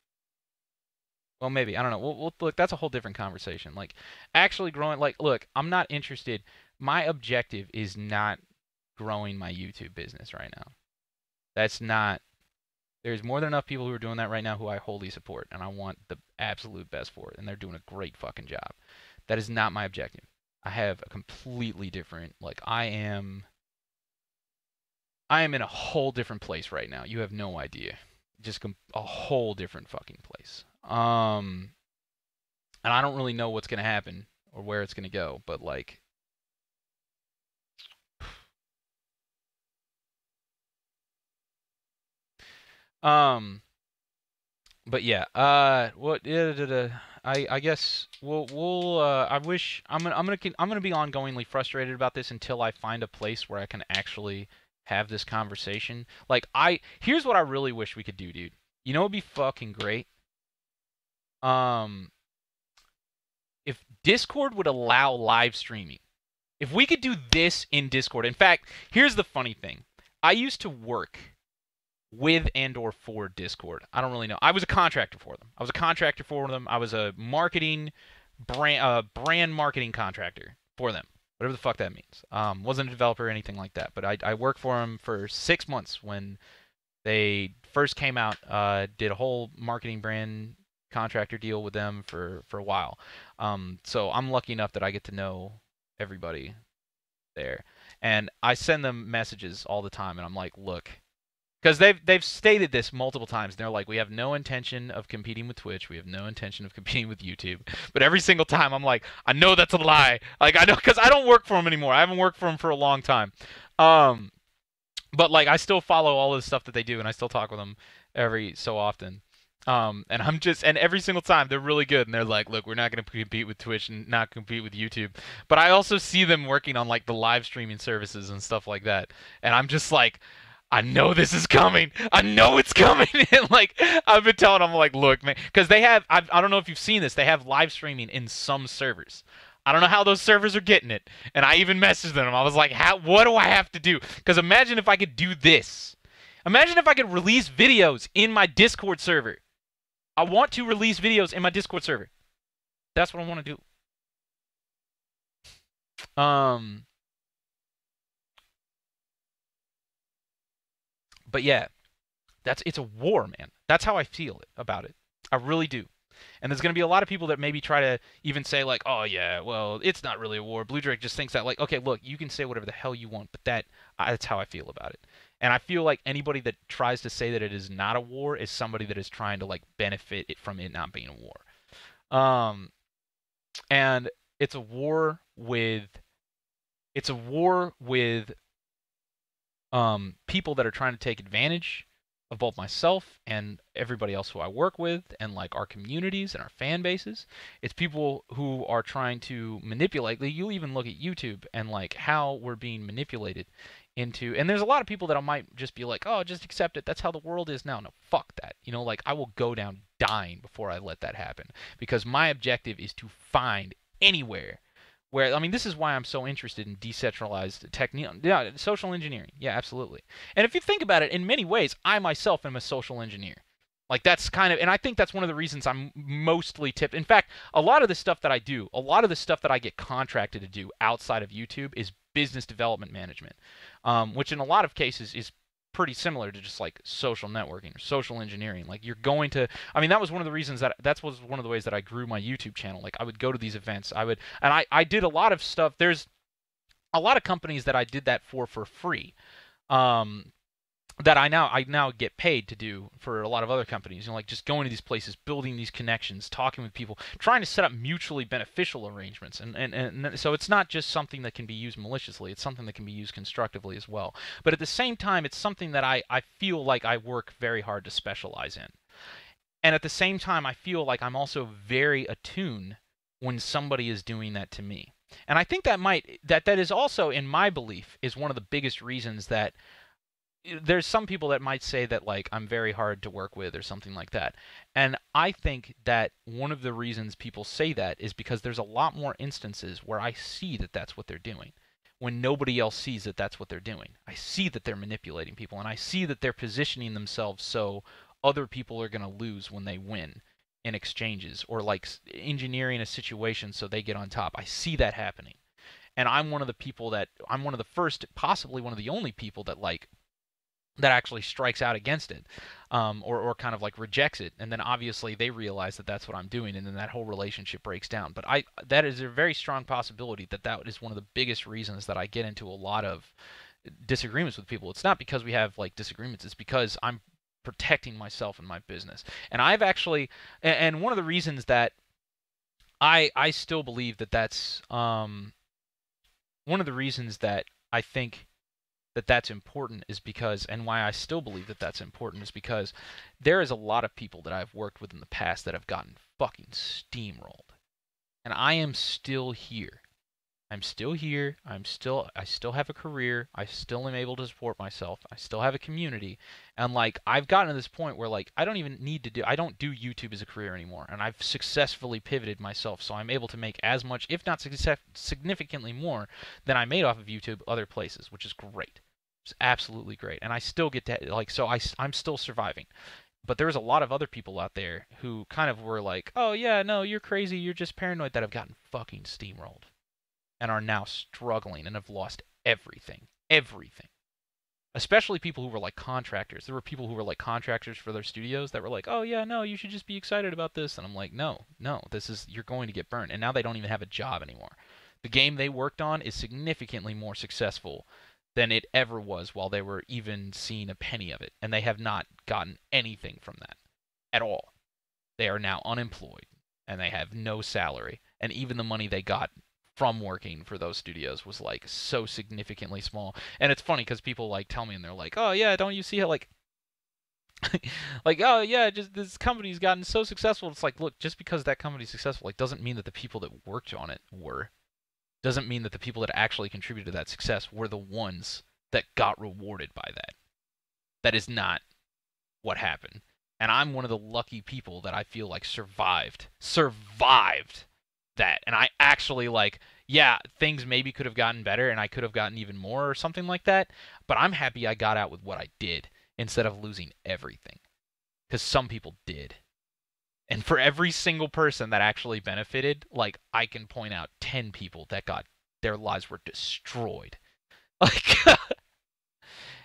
Well, maybe. I don't know. We'll look, that's a whole different conversation. Like, actually growing, like, look, I'm not interested. My objective is not growing my YouTube business right now. That's not, there's more than enough people who are doing that right now who I wholly support, and I want the absolute best for it, and they're doing a great fucking job. That is not my objective. I have a completely different, like, I am in a whole different place right now. You have no idea. Just a whole different fucking place. And I don't really know what's going to happen or where it's going to go, but like, but yeah, what, I guess I wish, I'm gonna be ongoingly frustrated about this until I find a place where I can actually have this conversation. Like, here's what I really wish we could do, dude. You know, it'd be fucking great. If Discord would allow live streaming, if we could do this in Discord. In fact, here's the funny thing. I used to work with and/or for Discord. I don't really know. I was a contractor for them. I was a marketing brand marketing contractor for them. Whatever the fuck that means. Wasn't a developer or anything like that, but I worked for them for 6 months when they first came out. Did a whole marketing brand contractor deal with them for a while. So I'm lucky enough that I get to know everybody there, and I send them messages all the time, and I'm like, look, because they've stated this multiple times. They're like, we have no intention of competing with Twitch. We have no intention of competing with YouTube. But every single time, I'm like, I know that's a lie. Like, I know, because I don't work for them anymore. I haven't worked for them for a long time. But like, I still follow all of the stuff that they do, and I still talk with them every so often. And every single time they're really good, and they're like, look, we're not going to compete with Twitch and not compete with YouTube. But I also see them working on like the live streaming services and stuff like that. And I'm just like, I know this is coming. I know it's coming. And like, I've been telling them, like, look, man, because they have, I don't know if you've seen this, they have live streaming in some servers. I don't know how those servers are getting it. And I even messaged them. I was like, what do I have to do? Because imagine if I could do this. Imagine if I could release videos in my Discord server. I want to release videos in my Discord server. That's what I want to do. But yeah, it's a war, man. That's how I feel about it. I really do. And there's going to be a lot of people that maybe try to even say like, oh yeah, well, it's not really a war. Blue Drake just thinks that. Like, okay, look, you can say whatever the hell you want, but that's how I feel about it. And I feel like anybody that tries to say that it is not a war is somebody that is trying to like benefit it from it not being a war. And it's a war with people that are trying to take advantage of both myself and everybody else who I work with, and like our communities and our fan bases. It's people who are trying to manipulate. You'll even look at YouTube and like how we're being manipulated into. And there's a lot of people that I might just be like, oh, just accept it. That's how the world is now. No, fuck that. You know, like I will go down dying before I let that happen, because my objective is to find anywhere where, I mean, this is why I'm so interested in decentralized technique. Yeah, social engineering. Yeah, absolutely. And if you think about it, in many ways, I myself am a social engineer. Like that's kind of, and I think that's one of the reasons I'm mostly tipped. In fact, a lot of the stuff that I do, a lot of the stuff that I get contracted to do outside of YouTube is business development management, which in a lot of cases is pretty similar to just like social networking or social engineering. Like you're going to, I mean, that was one of the reasons that was one of the ways that I grew my YouTube channel. Like I would go to these events, and I did a lot of stuff. There's a lot of companies that I did that for free. That I now get paid to do for a lot of other companies, you know, like just going to these places, building these connections, talking with people, trying to set up mutually beneficial arrangements, and so it's not just something that can be used maliciously, it's something that can be used constructively as well. But at the same time, it's something that I feel like I work very hard to specialize in. And at the same time, I feel like I'm also very attuned when somebody is doing that to me. And I think that is also, in my belief, is one of the biggest reasons that there's some people that might say that like I'm very hard to work with or something like that. And I think that one of the reasons people say that is because there's a lot more instances where I see that that's what they're doing when nobody else sees that that's what they're doing. I see that they're manipulating people, and I see that they're positioning themselves so other people are going to lose when they win in exchanges, or like engineering a situation so they get on top. I see that happening. And I'm one of the first, possibly one of the only people that like that actually strikes out against it, or kind of like rejects it, and then obviously they realize that that's what I'm doing, and then that whole relationship breaks down. But that is a very strong possibility that is one of the biggest reasons that I get into a lot of disagreements with people. It's not because we have like disagreements, it's because I'm protecting myself and my business. And I've actually, and one of the reasons that I still believe that that's one of the reasons that I think that that's important is because, and why I still believe that that's important is because there is a lot of people that I've worked with in the past that have gotten fucking steamrolled. And I am still here. I'm still here. I still have a career. I still am able to support myself. I still have a community. And like I've gotten to this point where like I don't do YouTube as a career anymore. And I've successfully pivoted myself, so I'm able to make as much, if not significantly more, than I made off of YouTube other places, which is great. It's absolutely great. And I still get to like, so I'm still surviving. But there's a lot of other people out there who kind of were like, oh yeah, no, you're crazy, you're just paranoid, that have gotten fucking steamrolled and are now struggling and have lost everything. Everything. Especially people who were like contractors. There were people who were like contractors for their studios that were like, oh yeah, no, you should just be excited about this. And I'm like, no, you're going to get burned. And now they don't even have a job anymore. The game they worked on is significantly more successful than it ever was while they were even seeing a penny of it. And they have not gotten anything from that at all. They are now unemployed and they have no salary. And even the money they got from working for those studios was like so significantly small. And it's funny because people like tell me and they're like, oh yeah, don't you see how like like, oh yeah, just this company's gotten so successful. It's like, look, just because that company's successful, like doesn't mean that the people that worked on it were. Doesn't mean that the people that actually contributed to that success were the ones that got rewarded by that. That is not what happened. And I'm one of the lucky people that I feel like survived that. And I actually like, yeah, things maybe could have gotten better and I could have gotten even more or something like that, but I'm happy I got out with what I did instead of losing everything. Because some people did. And for every single person that actually benefited, like, I can point out 10 people that their lives were destroyed. Like,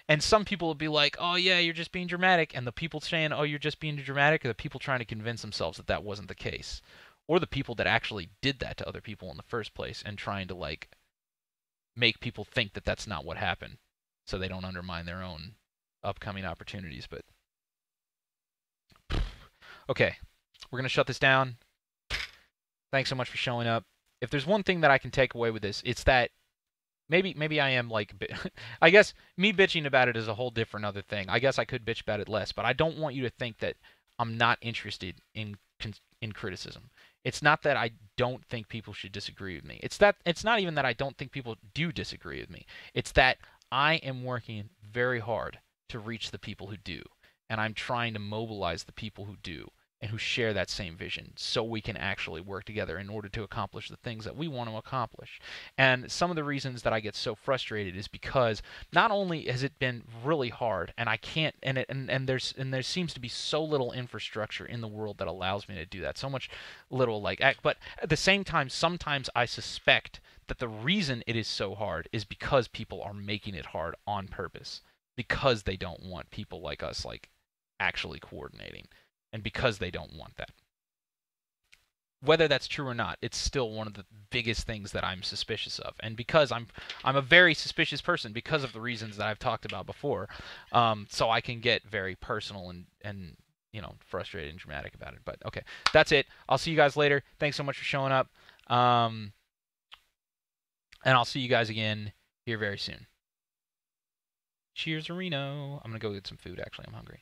and some people would be like, oh yeah, you're just being dramatic. And the people saying, oh, you're just being dramatic, are the people trying to convince themselves that that wasn't the case. Or the people that actually did that to other people in the first place and trying to, like, make people think that that's not what happened so they don't undermine their own upcoming opportunities. But okay, we're gonna shut this down. Thanks so much for showing up. If there's one thing that I can take away with this, it's that maybe I am like, I guess me bitching about it is a whole different other thing. I guess I could bitch about it less, but I don't want you to think that I'm not interested in criticism. It's not that I don't think people should disagree with me. It's not even that I don't think people do disagree with me. It's that I am working very hard to reach the people who do, and I'm trying to mobilize the people who do and who share that same vision so we can actually work together in order to accomplish the things that we want to accomplish. And some of the reasons that I get so frustrated is because not only has it been really hard, and I can't, and there seems to be so little infrastructure in the world that allows me to do that, so much little like act, but at the same time, sometimes I suspect that the reason it is so hard is because people are making it hard on purpose, because they don't want people like us like actually coordinating, and because they don't want that. Whether that's true or not, it's still one of the biggest things that I'm suspicious of, and because I'm a very suspicious person because of the reasons that I've talked about before, so I can get very personal and you know, frustrated and dramatic about it. But okay, that's it. I'll see you guys later. Thanks so much for showing up, and I'll see you guys again here very soon. Cheers, Reno. I'm gonna go get some food. Actually, I'm hungry.